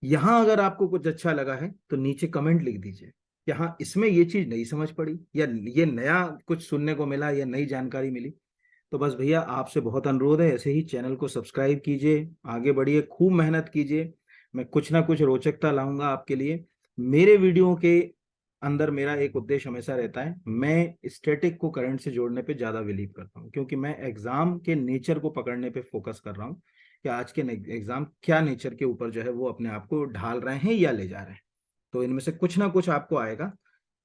यहाँ अगर आपको कुछ अच्छा लगा है तो नीचे कमेंट लिख दीजिए कि हाँ इसमें ये चीज नहीं समझ पड़ी, या ये नया कुछ सुनने को मिला, या नई जानकारी मिली। तो बस भैया आपसे बहुत अनुरोध है, ऐसे ही चैनल को सब्सक्राइब कीजिए, आगे बढ़िए, खूब मेहनत कीजिए। मैं कुछ ना कुछ रोचकता लाऊंगा आपके लिए। मेरे वीडियो के अंदर मेरा एक उद्देश्य हमेशा रहता है, मैं स्टैटिक को करंट से जोड़ने पे ज्यादा बिलीव करता हूँ, क्योंकि मैं एग्जाम के नेचर को पकड़ने पे फोकस कर रहा हूँ। कि आज के एग्जाम क्या नेचर के ऊपर जो है वो अपने आप को ढाल रहे हैं या ले जा रहे हैं। तो इनमें से कुछ ना कुछ आपको आएगा।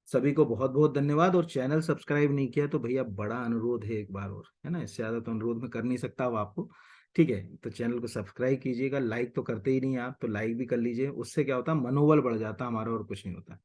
सभी को बहुत बहुत धन्यवाद। और चैनल सब्सक्राइब नहीं किया तो भैया बड़ा अनुरोध है एक बार और, है ना, इससे ज़्यादा तो अनुरोध मैं कर नहीं सकता अब आपको। ठीक है, तो चैनल को सब्सक्राइब कीजिएगा। लाइक तो करते ही नहीं आप, तो लाइक भी कर लीजिए, उससे क्या होता है मनोबल बढ़ जाता है हमारा, और कुछ नहीं होता।